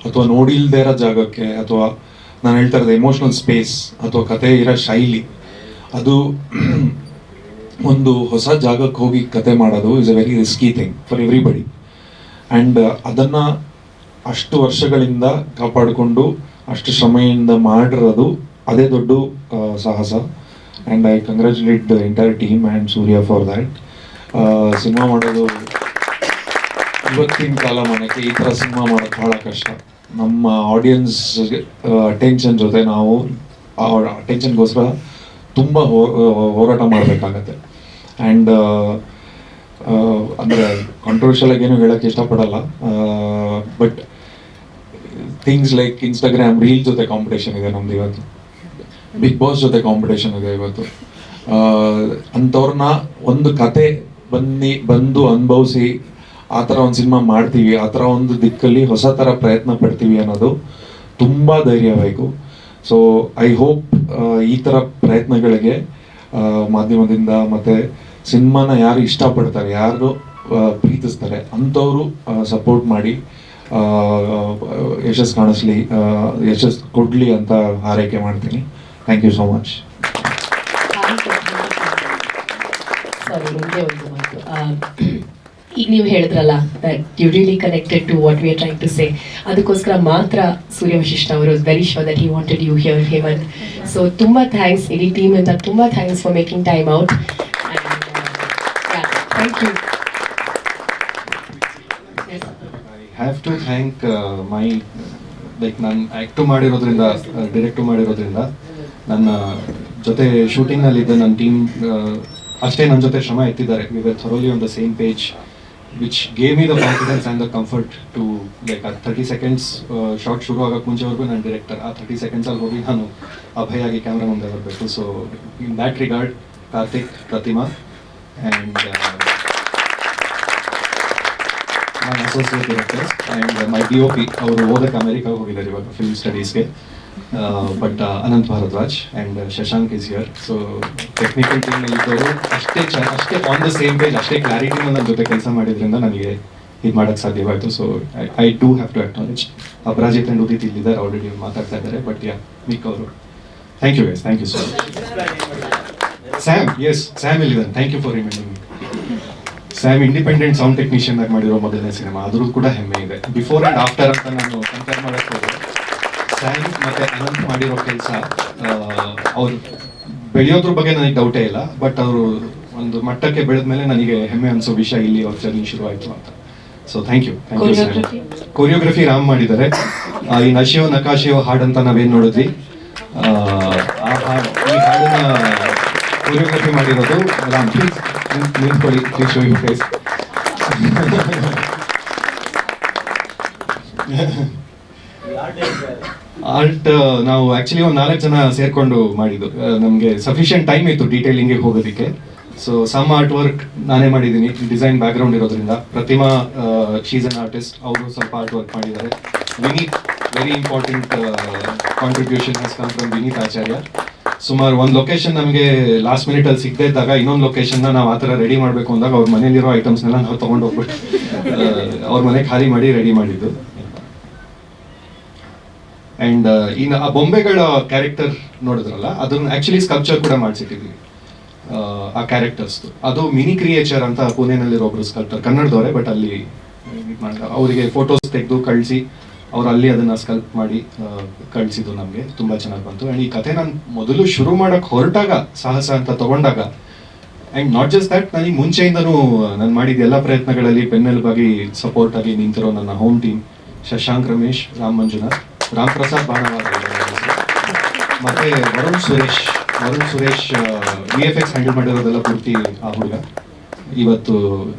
ಅಥವಾ ನೋಡಿಲ್ದೇ ಇರೋ ಜಾಗಕ್ಕೆ, ಅಥವಾ ನಾನು ಹೇಳ್ತಾ ಇರೋದು ಎಮೋಷ್ನಲ್ ಸ್ಪೇಸ್ ಅಥವಾ ಕತೆ ಇರೋ ಶೈಲಿ, ಅದು ಒಂದು ಹೊಸ ಜಾಗಕ್ಕೆ ಹೋಗಿ ಕತೆ ಮಾಡೋದು is a very risky thing for everybody. And ಅದನ್ನು ಅಷ್ಟು ವರ್ಷಗಳಿಂದ ಕಾಪಾಡಿಕೊಂಡು ಅಷ್ಟು ಶ್ರಮೆಯಿಂದ ಮಾಡಿರೋದು ಅದೇ ದೊಡ್ಡ ಸಾಹಸ. And I congratulate the entire team and Surya for that. Cinema ಮಾಡೋದು ಇವತ್ತಿನ ಕಾಲಮಾನಕ್ಕೆ ಈ ಥರ ಸಿನಿಮಾ ಮಾಡೋದು ಭಾಳ ಕಷ್ಟ. ನಮ್ಮ ಆಡಿಯನ್ಸ್ ಅಟೆನ್ಷನ್ ಜೊತೆ ನಾವು ಅಟೆನ್ಷನ್ಗೋಸ್ಕರ ತುಂಬ ಹೋರಾಟ ಮಾಡಬೇಕಾಗತ್ತೆ. ಆ್ಯಂಡ್ ಅಂದರೆ ಕಾಂಟ್ರವರ್ಷಿಯಲ್ ಆಗಿ ಏನು ಹೇಳೋಕ್ಕೆ ಇಷ್ಟಪಡಲ್ಲ, but things like Instagram reel ಜೊತೆ ಕಾಂಪಿಟೇಷನ್ ಇದೆ ನಮ್ದು ಇವತ್ತು, ಬಿಗ್ ಬಾಸ್ ಜೊತೆ ಕಾಂಪಿಟೇಷನ್ ಇದೆ ಇವತ್ತು. ಅಂಥವ್ರನ್ನ ಒಂದು ಕತೆ ಬಂದು ಅನುಭವಿಸಿ ಆ ಥರ ಒಂದು ಸಿನಿಮಾ ಮಾಡ್ತೀವಿ, ಆ ಥರ ಒಂದು ದಿಕ್ಕಲ್ಲಿ ಹೊಸ ಥರ ಪ್ರಯತ್ನ ಪಡ್ತೀವಿ ಅನ್ನೋದು ತುಂಬ ಧೈರ್ಯ ಬೇಕು. ಸೊ ಐ ಹೋಪ್ ಈ ಥರ ಪ್ರಯತ್ನಗಳಿಗೆ ಮಾಧ್ಯಮದಿಂದ ಮತ್ತು ಸಿನಿಮಾನ ಯಾರು ಇಷ್ಟಪಡ್ತಾರೆ, ಯಾರು ಪ್ರೀತಿಸ್ತಾರೆ ಅಂಥವರು ಸಪೋರ್ಟ್ ಮಾಡಿ ಯಶಸ್ಸು ಕಾಣಿಸ್ಲಿ, ಯಶಸ್ಸು ಕೊಡಲಿ ಅಂತ ಹಾರೈಕೆ ಮಾಡ್ತೀನಿ. Thank you so much. Sorry, ಒಂದೇ ಒಂದು ಮಾತು. ಈಗ ನೀವು ಹೇಳಿದ್ರಲ್ಲ that you really connected to what we are trying to say, ಅದಕ್ಕೋಸ್ಕರ ಮಾತ್ರ ಸೂರ್ಯ ವಶಿಷ್ಠ ಅವರು very sure that he wanted you hear him. And so ತುಂಬ ಥ್ಯಾಂಕ್ಸ್ ಇಡೀ ಟೀಮ್ ಅಂತ, ತುಂಬ thanks for making time out. Thank you. I have to thank my like ನಾನು ಆ್ಯಕ್ಟು ಮಾಡಿರೋದ್ರಿಂದ, ಡೈರೆಕ್ಟು ಮಾಡಿರೋದ್ರಿಂದ, ನನ್ನ ಜೊತೆ ಶೂಟಿಂಗ್ನಲ್ಲಿದ್ದ ನನ್ನ ಟೀಮ್ ಅಷ್ಟೇ ನನ್ನ ಜೊತೆ ಶ್ರಮ ಎತ್ತಿದ್ದಾರೆ. We were thoroughly on the same page, which gave me the confidence and the comfort to like a 30 seconds short ಶುರು ಆಗೋಕ್ಕೆ ಮುಂಚೆವರೆಗೂ ನನ್ನ ಡೈರೆಕ್ಟರ್ ಆ 30 secondsಲ್ಲಿ ಹೋಗಿ ನಾನು ಅಭಯಾಗಿ ಕ್ಯಾಮ್ರಾ ಮುಂದೆ ಬರಬೇಕು. So in that regard Karthik, Pratima and my associate directors and my DOP, ಅವರು ಓದಕ್ಕೆ ಅಮೆರಿಕಾಗೆ ಹೋಗಿದ್ದಾರೆ ಇವಾಗ ಫಿಲ್ಮ್ ಸ್ಟಡೀಸ್ಗೆ, but Ananth Bharadwaj and Shashank is here. So technical ಟೀಮ್ನಲ್ಲಿದ್ದವರು ಅಷ್ಟೇ ಆನ್ ದ ಸೇಮ್ ಪೇಜ್, ಅಷ್ಟೇ ಕ್ಲಾರಿಟಿನ ನನ್ನ ಜೊತೆ ಕೆಲಸ ಮಾಡಿದ್ರಿಂದ ನನಗೆ ಇದು ಮಾಡೋಕ್ಕೆ ಸಾಧ್ಯವಾಯಿತು. So I do have to acknowledge Aparajith and Udit ಇಲ್ಲಿದ್ದಾರೆ, ಆಲ್ರೆಡಿ ಮಾತಾಡ್ತಾ ಇದ್ದಾರೆ. ಬಟ್ ಮಿಕ್ ಅವರು thank you guys, thank you so much. Sam, yes Sam ಇಲ್ಲಿದ್ದಾನೆ, thank you for reminding me. Sam independent sound technician ಆಗಿ ಮಾಡಿರೋ ಮೊದಲನೇ ಸಿನಿಮಾ, ಅದ್ರದ್ದು ಕೂಡ ಹೆಮ್ಮೆ ಇದೆ. ಬಿಫೋರ್ ಆ್ಯಂಡ್ ಆಫ್ಟರ್ ಅಂತ ನಾನು ಕಂಪೇರ್ ಮಾಡೋಕ್ಕೆ ಹೋದರೆ ಸ್ಯಾಮ್ ಮತ್ತು ಅನಂತ್ ಮಾಡಿರೋ ಕೆಲಸ, ಅವರು ಬೆಳೆಯೋದ್ರ ಬಗ್ಗೆ ನನಗೆ ಡೌಟೇ ಇಲ್ಲ, ಬಟ್ ಅವರು ಒಂದು ಮಟ್ಟಕ್ಕೆ ಬೆಳೆದ ಮೇಲೆ ನನಗೆ ಹೆಮ್ಮೆ ಅನಿಸೋ ವಿಷಯ ಇಲ್ಲಿ ಅವ್ರ ಜರ್ನಿ ಶುರು ಆಯಿತು ಅಂತ. So thank you. Choreography Ram ಮಾಡಿದ್ದಾರೆ. ಈ ನಶಿಯೋ ನಕಾಶಿಯೋ ಹಾಡಂತ ನಾವೇನು ನೋಡಿದ್ವಿ, ಈ ಹಾಡನ್ನ ಕೊರಿಯೋಗ್ರಫಿ ಮಾಡಿರೋದು ರಾಮ್. ನಿಂತ್ಕೊಳ್ಳಿ, please show you face. Art ನಾವು ಆ್ಯಕ್ಚುಲಿ ಒಂದು 4 ಜನ ಸೇರಿಕೊಂಡು ಮಾಡಿದ್ದು. ನಮಗೆ ಸಫಿಷಿಯಂಟ್ ಟೈಮ್ ಇತ್ತು ಡೀಟೇಲಿಂಗಿಗೆ ಹೋಗೋದಕ್ಕೆ. ಸೊ ಸಮ್ ಆರ್ಟ್ ವರ್ಕ್ ನಾನೇ ಮಾಡಿದ್ದೀನಿ, ಡಿಸೈನ್ ಬ್ಯಾಕ್ಗ್ರೌಂಡ್ ಇರೋದ್ರಿಂದ. ಪ್ರತಿಮಾ ಶೀಸ್ ಅನ್ ಆರ್ಟಿಸ್ಟ್, ಅವರು ಸ್ವಲ್ಪ ಆರ್ಟ್ ವರ್ಕ್ ಮಾಡಿದ್ದಾರೆ. Vineeth, very important contribution has come from Vineeth Acharya. ಸುಮಾರು ಒಂದು ಲೊಕೇಶನ್ ನಮಗೆ ಲಾಸ್ಟ್ ಮಿನಿಟಲ್ಲಿ ಸಿಗದೇ ಇದ್ದಾಗ ಇನ್ನೊಂದು ಲೊಕೇಶನ್ನ ನಾವು ಆ ಥರ ರೆಡಿ ಮಾಡಬೇಕು ಅಂದಾಗ ಅವ್ರ ಮನೇಲಿರೋ ಐಟಮ್ಸ್ನೆಲ್ಲ ನಾವು ತೊಗೊಂಡು ಹೋಗ್ಬಿಟ್ಟು ಅವ್ರ ಮನೆ ಖಾಲಿ ಮಾಡಿ ರೆಡಿ ಮಾಡಿದ್ದು. ಆ್ಯಂಡ್ ಇನ್ನು ಆ ಬೊಂಬೆಗಳ ಕ್ಯಾರೆಕ್ಟರ್ ನೋಡಿದ್ರಲ್ಲ, ಅದನ್ನ ಆ್ಯಕ್ಚುಲಿ ಸ್ಕಲ್ಪ್ಚರ್ ಕೂಡ ಮಾಡಿಸಿಟ್ಟಿದ್ವಿ. ಆ ಕ್ಯಾರೆಕ್ಟರ್ಸ್ದು. ಅದು ಮಿನಿ ಕ್ರಿಯೇಚರ್ ಅಂತ ಪುಣೆನಲ್ಲಿರೋ ಒಬ್ರು ಸ್ಕಲ್ಪ್ಟರ್, ಕನ್ನಡದವರೇ, ಬಟ್ ಅಲ್ಲಿ ಅವರಿಗೆ ಫೋಟೋಸ್ ತೆಗೆದು ಕಳಿಸಿ ಅವ್ರು ಅಲ್ಲಿ ಅದನ್ನು ಸ್ಕಲ್ಪ್ ಮಾಡಿ ಕಳಿಸಿದ್ದು ನಮಗೆ ತುಂಬ ಚೆನ್ನಾಗಿ ಬಂತು. ಆ್ಯಂಡ್ ಈ ಕಥೆ ನಾನು ಮೊದಲು ಶುರು ಮಾಡೋಕ್ಕೆ ಹೊರಟಾಗ, ಸಾಹಸ ಅಂತ ತಗೊಂಡಾಗ, ಆ್ಯಂಡ್ ನಾಟ್ ಜಸ್ಟ್ ದ್ಯಾಟ್, ನನಗೆ ಮುಂಚೆಯಿಂದನೂ ನಾನು ಮಾಡಿದ ಎಲ್ಲ ಪ್ರಯತ್ನಗಳಲ್ಲಿ ಬೆನ್ನೆಲುಬಾಗಿ ಸಪೋರ್ಟ್ ಆಗಿ ನಿಂತಿರೋ ನನ್ನ ಹೋಮ್ ಟೀಮ್, ಶಶಾಂಕ್ ರಮೇಶ್, ರಾಮ್ ಮಂಜುನಾಥ್, ರಾಮ್ ಪ್ರಸಾದ್ ಬಾಣವಾರ, ಮತ್ತೆ ವರುಣ್ ಸುರೇಶ್ VFX ಹ್ಯಾಂಡಲ್ ಮಾಡಿರೋದೆಲ್ಲ ಪೂರ್ತಿ ಆ ಹುಡುಗ. ಇವತ್ತು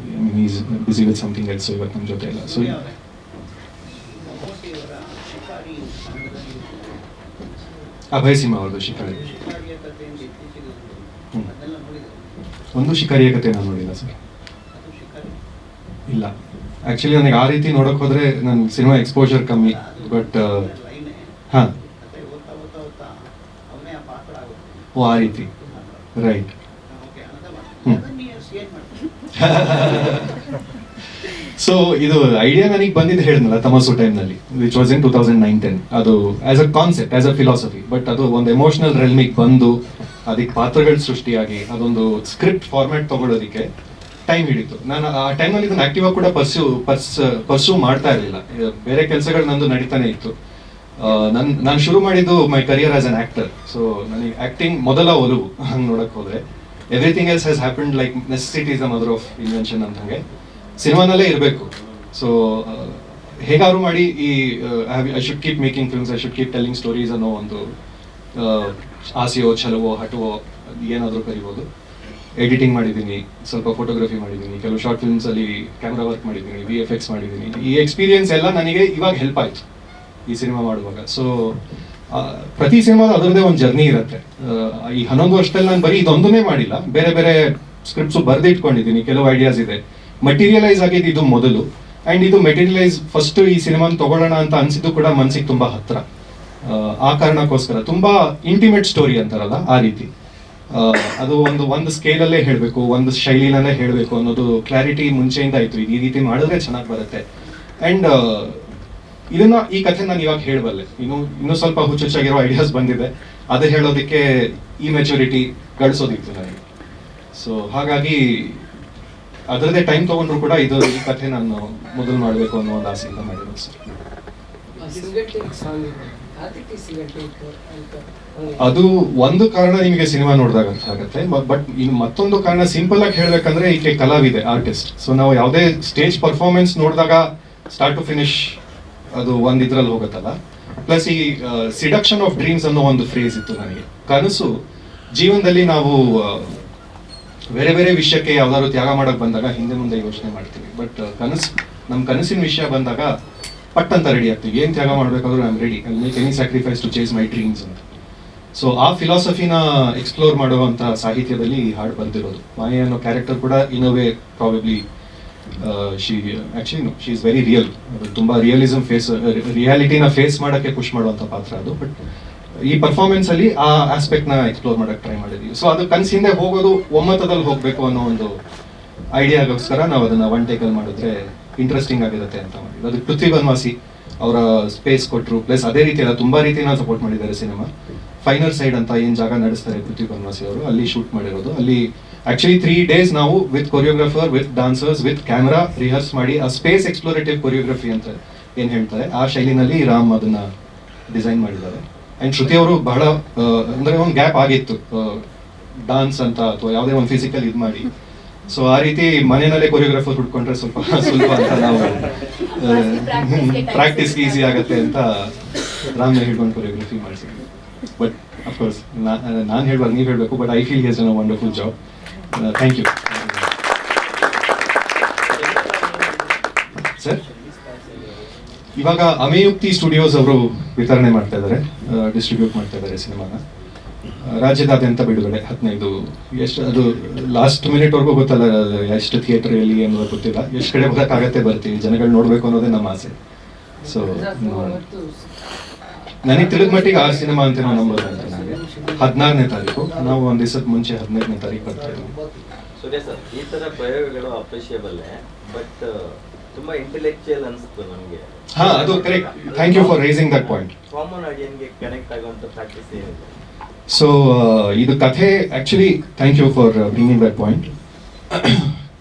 is busy with something else, ಇವತ್ತು ನಮ್ಮ ಜೊತೆ ಇಲ್ಲ. ಸೊ ಅಭಯ್ ಸಿಂಹ ಅವ್ರದ್ದು ಶಿಕಾರಿ. ಒಂದು ಶಿಕಾರಿಯ ಕತೆ ನಾನು ನೋಡಿಲ್ಲ ಸರ್. ಇಲ್ಲ, ಆ್ಯಕ್ಚುಲಿ ನನಗೆ ಆ ರೀತಿ ನೋಡೋಕೆ ಹೋದರೆ ನನ್ನ ಸಿನಿಮಾ ಎಕ್ಸ್ಪೋಜರ್ ಕಮ್ಮಿ. ಬಟ್ ಹಾಂ, ಓ ಆ ರೀತಿ, ರೈಟ್. ಸೊ ಇದು ಐಡಿಯಾ ನನಗೆ ಬಂದಿದ್ದು ಹೇಳಿದ್ನಲ್ಲ ತಮಸು ಟೈಮ್ನಲ್ಲಿ, ವಿಚ್ ವಾಸ್ ಇನ್ 2009-10. ಅದು as a concept, as a philosophy. But ಅದು ಒಂದು ಎಮೋಷನಲ್ ರೆಲ್ಮಿಗೆ ಬಂದು ಅದಕ್ಕೆ ಪಾತ್ರಗಳು ಸೃಷ್ಟಿಯಾಗಿ ಅದೊಂದು ಸ್ಕ್ರಿಪ್ಟ್ ಫಾರ್ಮ್ಯಾಟ್ ತಗೊಳ್ಳೋದಕ್ಕೆ ಟೈಮ್ ಹಿಡಿತು. ನಾನು ಆ ಟೈಮಲ್ಲಿ ಇದನ್ನು ಆಕ್ಟಿವ್ ಆಗಿ ಕೂಡ ಪರ್ಸ್ಯೂ ಮಾಡ್ತಾ ಇರಲಿಲ್ಲ. ಬೇರೆ ಕೆಲಸಗಳು ನಂದು ನಡೀತಾನೆ ಇತ್ತು. ನಾನು ಶುರು ಮಾಡಿದ್ದು my career as an actor. So ನನಗೆ ಆಕ್ಟಿಂಗ್ ಮೊದಲ ಒಲವು, ಹಂಗೆ ನೋಡಕ್ ಹೋದ್ರೆ. Everything else has happened like necessity is the mother of invention ಅಂತಂಗೆ ಸಿನಿಮಾನಲ್ಲೇ ಇರಬೇಕು. ಸೊ ಹೇಗಾದ್ರು ಮಾಡಿ ಈ I should keep making films, I should keep telling stories ಅನ್ನೋ ಒಂದು ಆಸೆಯೋ ಛಲವೋ ಹಠವೋ ಏನಾದರೂ ಕರಿಬೋದು. ಎಡಿಟಿಂಗ್ ಮಾಡಿದ್ದೀನಿ, ಸ್ವಲ್ಪ ಫೋಟೋಗ್ರಫಿ ಮಾಡಿದ್ದೀನಿ, ಕೆಲವು ಶಾರ್ಟ್ ಫಿಲ್ಮ್ಸಲ್ಲಿ ಕ್ಯಾಮ್ರಾ ವರ್ಕ್ ಮಾಡಿದ್ದೀನಿ, VFX ಮಾಡಿದ್ದೀನಿ. ಈ ಎಕ್ಸ್ಪೀರಿಯನ್ಸ್ ಎಲ್ಲ ನನಗೆ ಇವಾಗ ಹೆಲ್ಪ್ ಆಯಿತು ಈ ಸಿನಿಮಾ ಮಾಡುವಾಗ. ಸೊ ಪ್ರತಿ ಸಿನಿಮಾದ ಅದರದ್ದೇ ಒಂದು ಜರ್ನಿ ಇರುತ್ತೆ. ಈ 11 ವರ್ಷದಲ್ಲಿ ನಾನು ಬರೀ ಇದೊಂದನ್ನೇ ಮಾಡಿಲ್ಲ, ಬೇರೆ ಬೇರೆ ಸ್ಕ್ರಿಪ್ಟ್ಸು ಬರೆದಿಟ್ಕೊಂಡಿದ್ದೀನಿ, ಕೆಲವು ಐಡಿಯಾಸ್ ಇದೆ. ಮಟೀರಿಯಲೈಸ್ ಆಗಿದ್ದು ಇದು ಮೊದಲು, ಆ್ಯಂಡ್ ಇದು ಮೆಟೀರಿಯಲೈಸ್ ಫಸ್ಟ್ ಈ ಸಿನಿಮಾನ ತಗೊಳ್ಳೋಣ ಅಂತ ಅನಿಸಿದ್ದು ಕೂಡ ಮನಸ್ಸಿಗೆ ತುಂಬ ಹತ್ತಿರ. ಆ ಕಾರಣಕ್ಕೋಸ್ಕರ ತುಂಬ ಇಂಟಿಮೇಟ್ ಸ್ಟೋರಿ ಅಂತಾರಲ್ಲ ಆ ರೀತಿ. ಅದು ಒಂದು ಸ್ಕೇಲಲ್ಲೇ ಹೇಳಬೇಕು, ಒಂದು ಶೈಲಿನಲ್ಲೇ ಹೇಳಬೇಕು ಅನ್ನೋದು ಕ್ಲಾರಿಟಿ ಮುಂಚೆಯಿಂದ ಆಯಿತು. ಈ ರೀತಿ ಮಾಡಿದ್ರೆ ಚೆನ್ನಾಗಿ ಬರುತ್ತೆ. ಆ್ಯಂಡ್ ಈ ಕಥೆ ನಾನು ಇವಾಗ ಹೇಳಬಲ್ಲೆ. ಇನ್ನೂ ಸ್ವಲ್ಪ ಹುಚ್ಚುಚ್ಚಾಗಿರೋ ಐಡಿಯಾಸ್ ಬಂದಿದೆ, ಅದು ಹೇಳೋದಕ್ಕೆ ಈ ಮೆಚುರಿಟಿ ಗಳಿಸೋದಿತ್ತು ನನಗೆ. ಸೊ ಹಾಗಾಗಿ ಅದರದ್ದೇ ಟೈಮ್ ತೊಗೊಂಡ್ರು ಕೂಡ ಈ ಕಥೆ ನಾನು ಮೊದಲು ಮಾಡಬೇಕು ಅನ್ನೋ ಒಂದು ಆಸೆಯಿಂದ ಮಾಡಿರೋದು ಸರ್. ಅದು ಒಂದು ಕಾರಣ ನಿಮಗೆ ಸಿನಿಮಾ ನೋಡಿದಾಗ ಅರ್ಥ ಆಗುತ್ತೆ. ಬಟ್ ಇನ್ನು ಮತ್ತೊಂದು ಕಾರಣ ಸಿಂಪಲ್ ಆಗಿ ಹೇಳ್ಬೇಕಂದ್ರೆ ಈಕೆ ಕಲಾವಿದೆ, ಆರ್ಟಿಸ್ಟ್. ಸೊ ನಾವು ಯಾವುದೇ ಸ್ಟೇಜ್ ಪರ್ಫಾರ್ಮೆನ್ಸ್ ನೋಡಿದಾಗ ಸ್ಟಾರ್ಟ್ ಟು ಫಿನಿಶ್ ಅದು ಒಂದು ಇದ್ರಲ್ಲಿ ಹೋಗುತ್ತಲ್ಲ. ಪ್ಲಸ್ ಈ ಸಿಡಕ್ಷನ್ ಆಫ್ ಡ್ರೀಮ್ಸ್ ಅನ್ನೋ ಒಂದು ಫ್ರೇಸ್ ಇತ್ತು ನನಗೆ. ಕನಸು ಜೀವನದಲ್ಲಿ ನಾವು ಬೇರೆ ಬೇರೆ ವಿಷಯಕ್ಕೆ ಯಾವ್ದಾದ್ರು ತ್ಯಾಗ ಮಾಡಕ್ ಬಂದಾಗ ಹಿಂದೆ ಮುಂದೆ ಯೋಚನೆ ಮಾಡ್ತೀವಿ. ಬಟ್ ನಮ್ಮ ಕನಸಿನ ವಿಷಯ ಬಂದಾಗ ಪಟ್ ಅಂತ ರೆಡಿ ಆಗ್ತೀವಿ. ಏನು ತ್ಯಾಗ ಮಾಡಬೇಕಾದ್ರೂ I am ready, I make any sacrifice to chase my dreams ಅಂತ. ಸೊ ಆ ಫಿಲಾಸಫಿನ ಎಕ್ಸ್ಪ್ಲೋರ್ ಮಾಡುವಂಥ ಸಾಹಿತ್ಯದಲ್ಲಿ ಈ ಹಾಡು ಬರ್ದಿರೋದು. ಮಾಯಾ ಅನ್ನೋ ಕ್ಯಾರೆಕ್ಟರ್ ಕೂಡ in a way probably she is very real. ಅದು ತುಂಬ ರಿಯಾಲಿಟಿನ ಫೇಸ್ ಮಾಡೋಕ್ಕೆ ಪುಷ್ ಮಾಡುವಂಥ ಪಾತ್ರ ಅದು. ಬಟ್ ಈ ಪರ್ಫಾರ್ಮೆನ್ಸ್ ಅಲ್ಲಿ ಆ ಆಸ್ಪೆಕ್ಟ್ನ ಎಕ್ಸ್ಪ್ಲೋರ್ ಮಾಡಕ್ಕೆ ಟ್ರೈ ಮಾಡಿದ್ವಿ. ಸೊ ಅದು ಕನಸಿಂದ ಹೋಗೋದು ಒಮ್ಮತದಲ್ಲಿ ಹೋಗಬೇಕು ಅನ್ನೋ ಒಂದು ಐಡಿಯಾಗೋಸ್ಕರ ನಾವು ಅದನ್ನ ಒನ್ ಟೇಕಲ್ಲಿ ಮಾಡಿದ್ರೆ ಇಂಟ್ರೆಸ್ಟಿಂಗ್ ಆಗಿರುತ್ತೆ ಅಂತ ಮಾಡಿದ್ವಿ. ಅದು ಪೃಥ್ವಿ ಬನ್ವಾಸಿ ಅವರ ಸ್ಪೇಸ್ ಕೊಟ್ಟರು. ಪ್ಲಸ್ ಅದೇ ರೀತಿ ಎಲ್ಲ ತುಂಬ ರೀತಿನ ಸಪೋರ್ಟ್ ಮಾಡಿದ್ದಾರೆ ಸಿನಿಮಾ. ಫೈನಲ್ ಸೈಡ್ ಅಂತ ಏನು ಜಾಗ ನಡೆಸ್ತಾರೆ ಪೃಥ್ವಿ ಬನ್ವಾಸಿ ಅವರು, ಅಲ್ಲಿ ಶೂಟ್ ಮಾಡಿರೋದು. ಅಲ್ಲಿ ಆಕ್ಚುಲಿ 3 days ನಾವು with choreographer, with dancers, with camera rehearse ಮಾಡಿ ಆ ಸ್ಪೇಸ್ ಎಕ್ಸ್ಪ್ಲೋರೇಟಿವ್ ಕೊರಿಯೋಗ್ರಫಿ ಅಂತ ಏನು ಹೇಳ್ತಾರೆ ಆ ಶೈಲಿನಲ್ಲಿ ರಾಮ್ ಅದನ್ನ ಡಿಸೈನ್ ಮಾಡಿದ್ದಾರೆ. ಆ್ಯಂಡ್ ಶ್ರುತಿ ಅವರು ಬಹಳ ಅಂದರೆ ಒಂದು ಗ್ಯಾಪ್ ಆಗಿತ್ತು ಡಾನ್ಸ್ ಅಂತ ಅಥವಾ ಯಾವುದೇ ಒಂದು ಫಿಸಿಕಲ್ ಇದು ಮಾಡಿ. ಸೊ ಆ ರೀತಿ ಮನೆಯಲ್ಲೇ ಕೊರಿಯೋಗ್ರಾಫರ್ ಹುಡ್ಕೊಂಡ್ರೆ ಸ್ವಲ್ಪ ಸುಲಭ ಅಂತ ನಾವು ಪ್ರಾಕ್ಟೀಸ್ ಈಸಿ ಆಗುತ್ತೆ ಅಂತ ರಾಮ್ನ ಹಿಡ್ಕೊಂಡು ಕೊರಿಯೋಗ್ರಫಿ ಮಾಡಿಸಿದ್ವಿ. ಬಟ್ ಅಫ್ಕೋರ್ಸ್ ನಾನು ಹೇಳ್ಬಾರ್ದು, ನೀವು ಹೇಳಬೇಕು. But I feel he has done a wonderful job. Thank you sir. ಇವಾಗ ಅಮೇಯುಕ್ತಿ ಸ್ಟುಡಿಯೋಸ್ ಅವರು ವಿತರಣೆ ಮಾಡ್ತಾ ಇದ್ದಾರೆ, ಡಿಸ್ಟ್ರಿಬ್ಯೂಟ್ ಮಾಡ್ತಾ ಇದ್ದಾರೆ ಸಿನಿಮಾನ. ರಾಜ್ಯದಾದ್ಯಂತ ಬಿಡುಗಡೆ 15 ಎಷ್ಟು ಅದು ಲಾಸ್ಟ್ ಮಿನಿಟ್ವರೆಗೂ ಗೊತ್ತಲ್ಲ, ಎಷ್ಟು ಥಿಯೇಟರ್ ಎಲ್ಲಿ ಅನ್ನೋದು ಗೊತ್ತಿಲ್ಲ. ಎಷ್ಟು ಕಡೆ ಬರೋಕ್ಕಾಗತ್ತೆ ಬರ್ತೀವಿ, ಜನಗಳು ನೋಡಬೇಕು ಅನ್ನೋದೇ ನಮ್ಮ ಆಸೆ. ಸೊ ನನಗೆ ತಿಳಿದ ಮಟ್ಟಿಗೆ ಆ ಸಿನಿಮಾ ಅಂತ ನಾವು ನಂಬೋದು ಅಂತ ನನಗೆ 16ನೇ ತಾರೀಕು. ನಾವು ಒಂದು ದಿವಸದ ಮುಂಚೆ 15ನೇ ತಾರೀಕು ಬರ್ತಾ ಇದ್ದೀವಿ. ಸುರೇಶ್ ಸರ್, ಈ ಥರ ಪ್ರಯೋಗಗಳು ಅಪ್ರಿಷಿಯಬಲ್, ಬಟ್ ತುಂಬಾ ಇಂಟೆಲೆಕ್ಚುಯಲ್ ಅನ್ಸುತ್ತೆ ನಮಗೆ. ಅದು correct. Thank you for raising that point. Common ಆಡಿಯನ್ಗೆ ಕನೆಕ್ಟ್ ಆಗುವಂತ ಪ್ರಾಕ್ಟೀಸ್ ಏನಿದೆ? ಸೊ ಇದು ಕಥೆ actually thank you for bringing that point.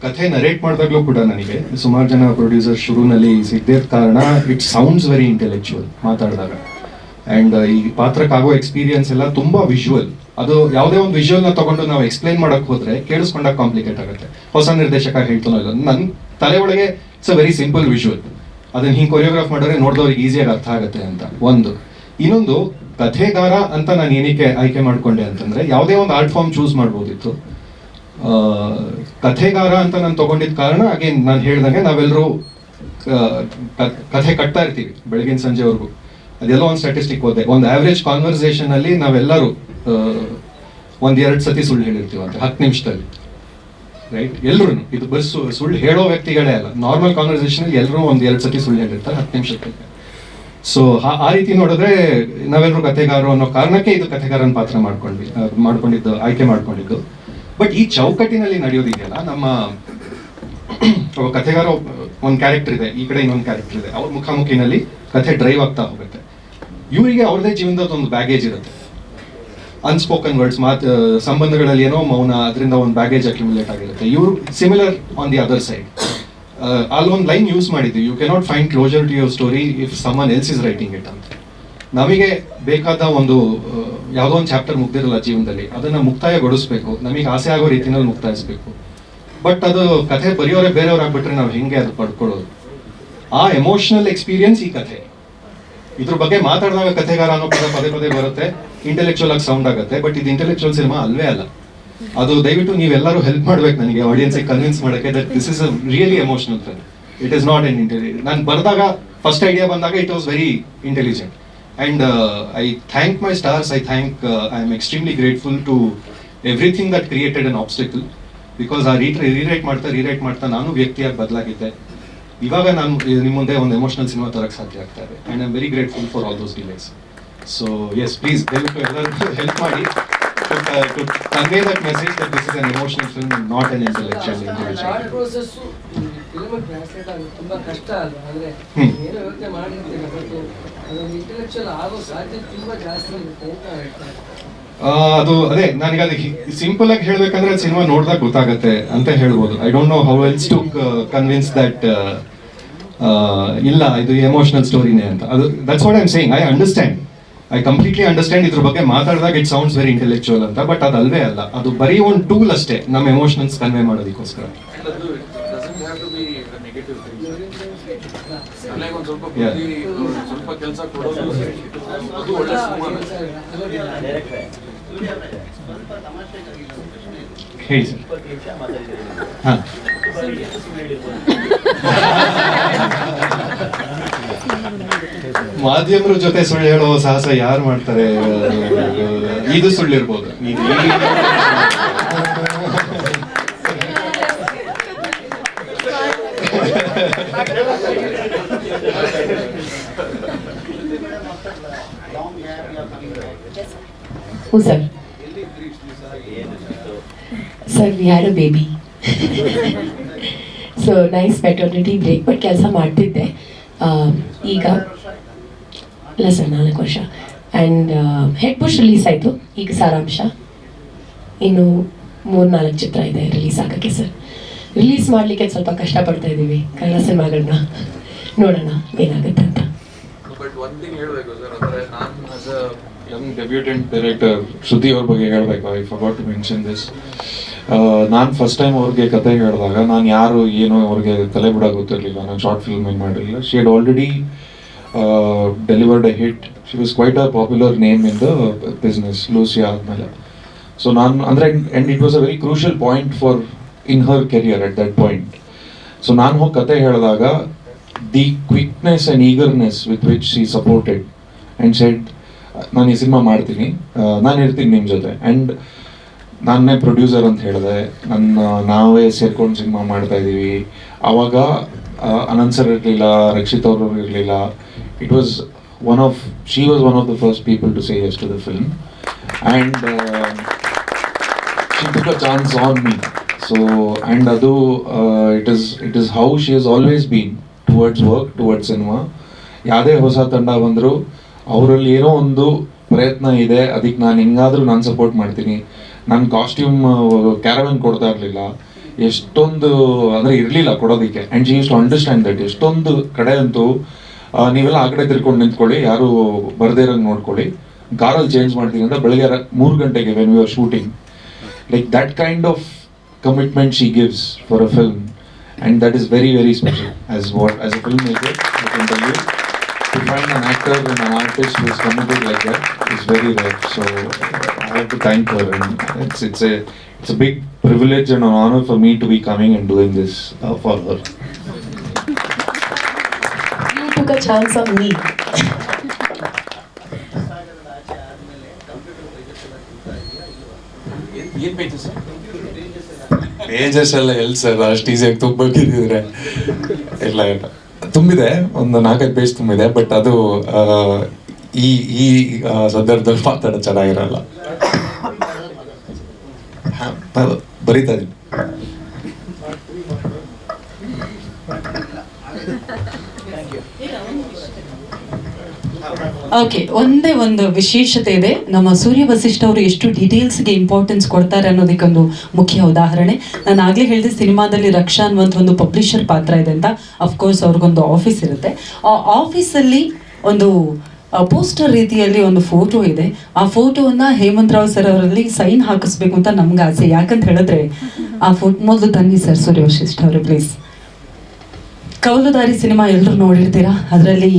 ಕಥೆ ನರೇಟ್ ಮಾಡಿದಾಗಲೂ ಕೂಡ ನನಗೆ ಸುಮಾರು ಜನ ಪ್ರೊಡ್ಯೂಸರ್ ಶುರುನಲ್ಲಿ ಸಿಗದೇ ಕಾರಣ ಇಟ್ ಸೌಂಡ್ಸ್ ವೆರಿ ಇಂಟೆಲೆಕ್ಚುವಲ್ ಮಾತಾಡಿದಾಗ. ಆ್ಯಂಡ್ ಈ ಪಾತ್ರಕ್ಕಾಗೋ ಎಕ್ಸ್ಪೀರಿಯನ್ಸ್ ಎಲ್ಲ ತುಂಬ ವಿಜುವಲ್. ಅದು ಯಾವುದೇ ಒಂದು ವಿಜುವಲ್ನ ತಗೊಂಡು ನಾವು ಎಕ್ಸ್ಪ್ಲೈನ್ ಮಾಡೋಕ್ಕೆ ಹೋದರೆ ಕೇಳಿಸ್ಕೊಂಡಾಗ ಕಾಂಪ್ಲಿಕೇಟ್ ಆಗುತ್ತೆ. ಹೊಸ ನಿರ್ದೇಶಕ ಹೇಳ್ತಾನೋ ಇಲ್ಲ, ನನ್ನ ತಲೆ ಒಳಗೆ it's a very simple visual. ಅದನ್ನು ಹಿಂಗೆ ಕೊರಿಯೋಗ್ರಾಫ್ ಮಾಡಿದ್ರೆ ನೋಡಿದವ್ರಿಗೆ ಈಸಿಯಾಗಿ ಅರ್ಥ ಆಗುತ್ತೆ ಅಂತ ಒಂದು. ಇನ್ನೊಂದು, ಕಥೆಗಾರ ಅಂತ ನಾನು ಏನಕ್ಕೆ ಆಯ್ಕೆ ಮಾಡಿಕೊಂಡೆ ಅಂತಂದರೆ, ಯಾವುದೇ ಒಂದು ಆರ್ಟ್ ಫಾರ್ಮ್ ಚೂಸ್ ಮಾಡ್ಬೋದಿತ್ತು. ಕಥೆಗಾರ ಅಂತ ನಾನು ತೊಗೊಂಡಿದ್ದ ಕಾರಣ ಅಗೇನ್ ನಾನು ಹೇಳ್ದಂಗೆ ನಾವೆಲ್ಲರೂ ಕಥೆ ಕಟ್ತಾ ಇರ್ತೀವಿ ಬೆಳಗಿನ ಸಂಜೆವರೆಗೂ. ಅದೆಲ್ಲ ಒಂದು ಸ್ಟ್ಯಾಟಿಸ್ಟಿಕ್ ಓದೆ, ಒಂದು ಆವ್ರೇಜ್ ಕಾನ್ವರ್ಸೇಷನ್ ಅಲ್ಲಿ ನಾವೆಲ್ಲರೂ 1-2 ಸತಿ ಸುಳ್ಳು ಹೇಳಿರ್ತೀವಂತೆ 10 ನಿಮಿಷದಲ್ಲಿ, ರೈಟ್? ಎಲ್ಲರೂ ಇದು ಬಸ್ ಸುಳ್ಳು ಹೇಳೋ ವ್ಯಕ್ತಿಗಳೇ ಅಲ್ಲ, ನಾರ್ಮಲ್ ಕಾನ್ವರ್ಸೇಷನ್ ಎಲ್ಲರೂ 1-2 ಸತಿ ಸುಳ್ಳು ಹೇಳಿರ್ತಾರೆ 10 ನಿಮಿಷದಲ್ಲಿ. ಸೊ ಆ ರೀತಿ ನೋಡಿದ್ರೆ ನಾವೆಲ್ಲರೂ ಕಥೆಗಾರರು ಅನ್ನೋ ಕಾರಣಕ್ಕೆ ಇದು ಕಥೆಗಾರನ ಪಾತ್ರ ಮಾಡ್ಕೊಂಡಿದ್ದು ಆಯ್ಕೆ ಮಾಡ್ಕೊಂಡಿದ್ದು. ಬಟ್ ಈ ಚೌಕಟ್ಟಿನಲ್ಲಿ ನಡೆಯೋದಿದೆಯಲ್ಲ, ನಮ್ಮ ಒಬ್ಬ ಕಥೆಗಾರ ಒಂದು ಕ್ಯಾರೆಕ್ಟರ್ ಇದೆ, ಈ ಕಡೆ ಇನ್ನೊಂದು ಕ್ಯಾರೆಕ್ಟರ್ ಇದೆ, ಅವ್ರ ಮುಖಾಮುಖಿನಲ್ಲಿ ಕಥೆ ಡ್ರೈವ್ ಆಗ್ತಾ ಹೋಗುತ್ತೆ. ಇವರಿಗೆ ಅವ್ರದೇ ಜೀವನದ ಒಂದು ಬ್ಯಾಗೇಜ್ ಇರುತ್ತೆ, ಅನ್ಸ್ಪೋಕನ್ ವರ್ಡ್ಸ್, ಸಂಬಂಧಗಳಲ್ಲಿ ಏನೋ ಮೌನ, ಅದರಿಂದ ಒಂದು ಬ್ಯಾಗೇಜ್ ಅಕ್ಯುಮುಲೇಟ್ ಆಗಿರುತ್ತೆ. ಇವರು similar on the other side. ಅಲ್ಲೊಂದು ಲೈನ್ ಯೂಸ್ ಮಾಡಿದ್ವಿ, you cannot find closer to your story if someone else is writing it ಅಂತ. ನಮಗೆ ಬೇಕಾದ ಒಂದು ಯಾವುದೋ ಒಂದು ಚಾಪ್ಟರ್ ಮುಗ್ದಿರಲ್ಲ ಜೀವನದಲ್ಲಿ, ಅದನ್ನು ಮುಕ್ತಾಯಗೊಳಿಸ್ಬೇಕು, ನಮಗೆ ಆಸೆ ಆಗೋ ರೀತಿಯಲ್ಲಿ ಮುಕ್ತಾಯಿಸ್ಬೇಕು. ಬಟ್ ಅದು ಕಥೆ ಬರೆಯೋರೆ ಬೇರೆಯವ್ರು ಆಗ್ಬಿಟ್ರೆ ನಾವು ಹೆಂಗೆ ಅದು ಪಡ್ಕೊಳ್ಳೋದು? ಆ ಎಮೋಷನಲ್ ಎಕ್ಸ್ಪೀರಿಯನ್ಸ್ ಈ ಕಥೆ. ಇದ್ರ ಬಗ್ಗೆ ಮಾತಾಡಿದಾಗ ಕಥೆಗಾರ ಅನ್ನೋ ಪದೇ ಪದೇ ಬರುತ್ತೆ, ಇಂಟೆಲೆಕ್ಚುಯಲ್ ಆಗಿ ಸೌಂಡ್ ಆಗುತ್ತೆ. ಬಟ್ ಇದು ಇಂಟೆಲೆಕ್ಚುಯಲ್ ಸಿನಿಮಾ ಅಲ್ವೇ ಅಲ್ಲ. ಅದು ದಯವಿಟ್ಟು ನೀವೆಲ್ಲರೂ ಹೆಲ್ಪ್ ಮಾಡ್ಬೇಕು ನನಗೆ, ಆಡಿಯನ್ಸಿಗೆ ಕನ್ವಿನ್ಸ್ ಮಾಡೋಕ್ಕೆ that this is a really emotional film. It is not an intelligent. ನಾನು ಬರೆದಾಗ ಫಸ್ಟ್ ಐಡಿಯಾ ಬಂದಾಗ it was very intelligent. And I thank my stars, I am extremely grateful to everything that created an obstacle. Because ಆ ರೀರೈಟ್ ಮಾಡ್ತಾ ನಾನು ವ್ಯಕ್ತಿಯಾಗಿ ಬದಲಾಗಿದ್ದೆ. ಇವಾಗ ನಾನು ನಿಮ್ಮ ಮುಂದೆ ಒಂದು ಎಮೋಷನಲ್ ಸಿನಿಮಾ ತರಕ್ಕೆ ಸಾಧ್ಯ ಆಗ್ತಾ ಇದೆ. And I am very grateful for all those delays. So yes, please ದಯವಿಟ್ಟು ಎಲ್ಲರೂ ಹೆಲ್ಪ್ ಮಾಡಿ to convey that message that this is an emotional film and not an intellectual individual. ತುಂಬಾ ಕಷ್ಟ ಅಲ್ವಾ? ಅಂದ್ರೆ ಏನೋ ಯೋಚನೆ ಮಾಡಿರ್ತೀವಿ, ಅದು ಇಂಟೆಲೆಕ್ಚುಯಲ್ ಆಗೋ ಸಾಧ್ಯತೆ ತುಂಬಾ ಜಾಸ್ತಿ ಇರುತ್ತೆ ಅಂತ ಹೇಳ್ತಾರೆ. ಅದು ಅದೇ ನನಗೆ ಅದಕ್ಕೆ ಸಿಂಪಲ್ ಆಗಿ ಹೇಳ್ಬೇಕಂದ್ರೆ ಸಿನಿಮಾ ನೋಡಿದಾಗ ಗೊತ್ತಾಗತ್ತೆ ಅಂತ ಹೇಳ್ಬೋದು. I don't know how else to convince that ಇಲ್ಲ ಇದು ಎಮೋಷನಲ್ ಸ್ಟೋರಿನೇ ಅಂತ. ಅದು that's what I am saying. I completely understand. ಇದ್ರ ಬಗ್ಗೆ ಮಾತಾಡಿದಾಗ ಇಟ್ ಸೌಂಡ್ಸ್ ವೆರಿ ಇಂಟೆಲೆಕ್ಚುಯಲ್ ಅಂತ, ಬಟ್ ಅದು ಅಲ್ವೇ ಅಲ್ಲ. ಅದು ಬರೀ ಒಂದು ಟೂಲ್ ಅಷ್ಟೇ ನಮ್ಮ ಎಮೋಷನಲ್ಸ್ ಕನ್ವೆ ಮಾಡೋದಕ್ಕೋಸ್ಕರ. ಹೇಳಿ ಸರ್. ಹಾಂ, ಮಾಧ್ಯಮರ ಜೊತೆ ಸುಳ್ಳು ಹೇಳೋ ಸಾಹಸ ಯಾರು ಮಾಡ್ತಾರೆ? ಇದು ಸುಳ್ಳಿರ್ಬೋದು. Oh, sir. Sir, we had a baby. So nice maternity break, but ಕೆಲಸ ಮಾಡ್ತಿದ್ದೆ. ಈಗ ಇಲ್ಲ ಸರ್ 4 ವರ್ಷ. ಆ್ಯಂಡ್ ಹೆಡ್ ಪುಷ್ ರಿಲೀಸ್ ಆಯಿತು. ಈಗ ಸಾರಾಂಶ ಇನ್ನು 3-4 ಚಿತ್ರ ಇದೆ ರಿಲೀಸ್ ಆಗೋಕ್ಕೆ ಸರ್. ರಿಲೀಸ್ ಮಾಡಲಿಕ್ಕೆ ಸ್ವಲ್ಪ ಕಷ್ಟಪಡ್ತಾ ಇದ್ದೀವಿ ಕನ್ನಡ ಸಿನಿಮಾಗಳನ್ನ. ನೋಡೋಣ ಏನಾಗುತ್ತೆ ಅಂತ. ಬಟ್ ಒನ್ ಥಿಂಗ್ ಹೇಳಬೇಕು ಸರ್, ಅಂದರೆ ನಾನು as a young debutante director Shruti ಅವ್ರ ಬಗ್ಗೆ ಹೇಳಬೇಕು. I forgot to mention this. ನಾನು ಫಸ್ಟ್ ಟೈಮ್ ಅವ್ರಿಗೆ ಕತೆ ಹೇಳಿದಾಗ ನಾನು ಯಾರು ಏನು ಅವ್ರಿಗೆ ತಲೆ ಬಿಡೋ ಗೊತ್ತಿರಲಿಲ್ಲ. ನಾನು ಶಾರ್ಟ್ ಫಿಲ್ಮ್ ಏನು ಮಾಡಿರಲಿಲ್ಲ. She had already delivered a hit. She was quite a popular name in the business Lucia ಆದಮೇಲೆ. ಸೊ ನಾನು ಅಂದರೆ and it was a very crucial point for in her career at that point. So ನಾನು ಹೋಗಿ ಕತೆ ಹೇಳಿದಾಗ the quickness and eagerness with which she supported and said ನಾನು ಈ ಸಿನಿಮಾ ಮಾಡ್ತೀನಿ, ನಾನು ಇರ್ತೀನಿ ನಿಮ್ಮ ಜೊತೆ. ಆ್ಯಂಡ್ ನಾನೇ ಪ್ರೊಡ್ಯೂಸರ್ ಅಂತ ಹೇಳಿದೆ, ನಾವೇ ಸೇರ್ಕೊಂಡು ಸಿನಿಮಾ ಮಾಡ್ತಾ ಇದ್ದೀವಿ. ಆವಾಗ ಅನಂತ್ ಸರ್ ಇರಲಿಲ್ಲ, ರಕ್ಷಿತ್ ಅವರು ಇರಲಿಲ್ಲ. It was she was one of the first people to say yes to the film and she took a chance on me. So and ಅದು it is how she has always been towards work, towards cinema. ಯಾವುದೇ ಹೊಸ ತಂಡ ಬಂದರೂ ಅವರಲ್ಲಿ ಏನೋ ಒಂದು ಪ್ರಯತ್ನ ಇದೆ, ಅದಕ್ಕೆ ನಾನು ಹೆಂಗಾದ್ರೂ ನಾನು ಸಪೋರ್ಟ್ ಮಾಡ್ತೀನಿ. ನಾನು ಕಾಸ್ಟ್ಯೂಮ್ ಕ್ಯಾರವನ್ ಕೊಡ್ತಾ ಇರಲಿಲ್ಲ, ಎಷ್ಟೊಂದು ಅಂದರೆ ಇರಲಿಲ್ಲ ಕೊಡೋದಕ್ಕೆ. And she used to understand that. ಎಷ್ಟೊಂದು ಕಡೆ ಅಂತೂ ನೀವೆಲ್ಲ ಆ ಕಡೆ ತಿರ್ಕೊಂಡು ನಿಂತ್ಕೊಳ್ಳಿ, ಯಾರು ಬರದೇ ಇರೋಂಗೆ ನೋಡ್ಕೊಳ್ಳಿ, ಕಾರಲ್ಲಿ ಚೇಂಜ್ ಮಾಡ್ತೀನಿ ಅಂತ ಬೆಳಗ್ಗೆ 3 ಗಂಟೆಗೆ when we are shooting. Like that kind of commitment she gives for a film, and that is very, very special. As a filmmaker, I can tell you, to find an actor and an artist who is committed like that is very rare. So I have to thank her, and it's a big privilege and an honor for me to be coming and doing this for her. You took a chance on me. Pages ಎಲ್ಲ ಎಲ್ಲಿ ಸರ್ ಅಷ್ಟು ಈಸಿಯಾಗಿ ತುಂಬಿದ್ರೆ? ಇಲ್ಲ ತುಂಬಿದೆ, ಒಂದು 4-5 ಪೇಜ್ ತುಂಬಿದೆ, ಬಟ್ ಅದು ಈ ಸಂದರ್ಭದಲ್ಲಿ ಮಾತಾಡೋದು ಚೆನ್ನಾಗಿರಲ್ಲ. ಬರೀತಾ ಇದೀನಿ. ಓಕೆ, ಒಂದೇ ಒಂದು ವಿಶೇಷತೆ ಇದೆ. ನಮ್ಮ ಸೂರ್ಯ ವಸಿಷ್ಠ ಅವರು ಎಷ್ಟು ಡೀಟೇಲ್ಸ್ಗೆ ಇಂಪಾರ್ಟೆನ್ಸ್ ಕೊಡ್ತಾರೆ ಅನ್ನೋದಕ್ಕೊಂದು ಮುಖ್ಯ ಉದಾಹರಣೆ. ನಾನು ಆಗಲೇ ಹೇಳಿದೆ, ಸಿನಿಮಾದಲ್ಲಿ ರಕ್ಷಾ ಅನ್ನುವಂಥ ಒಂದು ಪಬ್ಲಿಷರ್ ಪಾತ್ರ ಇದೆ ಅಂತ. ಅಫ್ಕೋರ್ಸ್ ಅವ್ರಿಗೊಂದು ಆಫೀಸ್ ಇರುತ್ತೆ. ಆ ಆಫೀಸಲ್ಲಿ ಒಂದು ಪೋಸ್ಟರ್ ರೀತಿಯಲ್ಲಿ ಒಂದು ಫೋಟೋ ಇದೆ. ಆ ಫೋಟೋವನ್ನು ಹೇಮಂತ್ ರಾವ್ ಸರ್ ಅವರಲ್ಲಿ ಸೈನ್ ಹಾಕಿಸ್ಬೇಕು ಅಂತ ನಮ್ಗೆ ಆಸೆ. ಯಾಕಂತ ಹೇಳಿದ್ರೆ ಆ ಫೋಟೋ ಮೊದಲು ತನ್ನಿ ಸರ್, ಸೂರ್ಯ ವಸಿಷ್ಠ ಅವರು ಪ್ಲೀಸ್. ಕವಲುದಾರಿ ಸಿನಿಮಾ ಎಲ್ಲರೂ ನೋಡಿರ್ತೀರಾ. ಅದರಲ್ಲಿ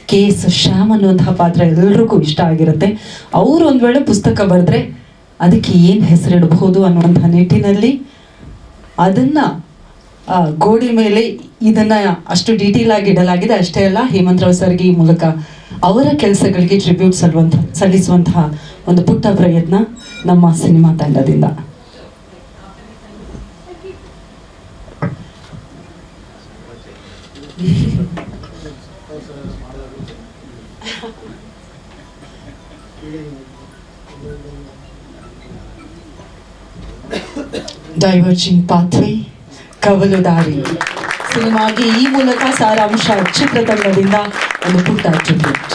KS ಶ್ಯಾಮ್ ಅನ್ನುವಂತಹ ಪಾತ್ರ ಎಲ್ರಿಗೂ ಇಷ್ಟ ಆಗಿರುತ್ತೆ. ಅವರು ಒಂದು ವೇಳೆ ಪುಸ್ತಕ ಬರೆದ್ರೆ ಅದಕ್ಕೆ ಏನು ಹೆಸರಿಡಬಹುದು ಅನ್ನುವಂಥ ನಿಟ್ಟಿನಲ್ಲಿ ಅದನ್ನು ಗೋಡೆ ಮೇಲೆ ಇದನ್ನು ಅಷ್ಟು ಡೀಟೇಲ್ ಆಗಿ ಇಡಲಾಗಿದೆ. ಅಷ್ಟೇ ಅಲ್ಲ, ಹೇಮಂತ್ ರಾವ್ ಸರ್ಗೆ ಈ ಮೂಲಕ ಅವರ ಕೆಲಸಗಳಿಗೆ ಟ್ರಿಬ್ಯೂಟ್ ಸಲ್ಲಿಸುವಂತಹ ಒಂದು ಪುಟ್ಟ ಪ್ರಯತ್ನ ನಮ್ಮ ಸಿನಿಮಾ ತಂಡದಿಂದ. ಡೈವರ್ಜಿಂಗ್ ಪಾಥ್ವೇ, ಕವಲುದಾರಿ ಸಿನಿಮಾಗೆ ಈ ಮೂಲಕ ಸಾರಾಂಶ ಚಿತ್ರತಂಡದಿಂದ ಒಂದು ಪುಟ್ಟ ಟ್ರಿಬ್ಯೂಟ್.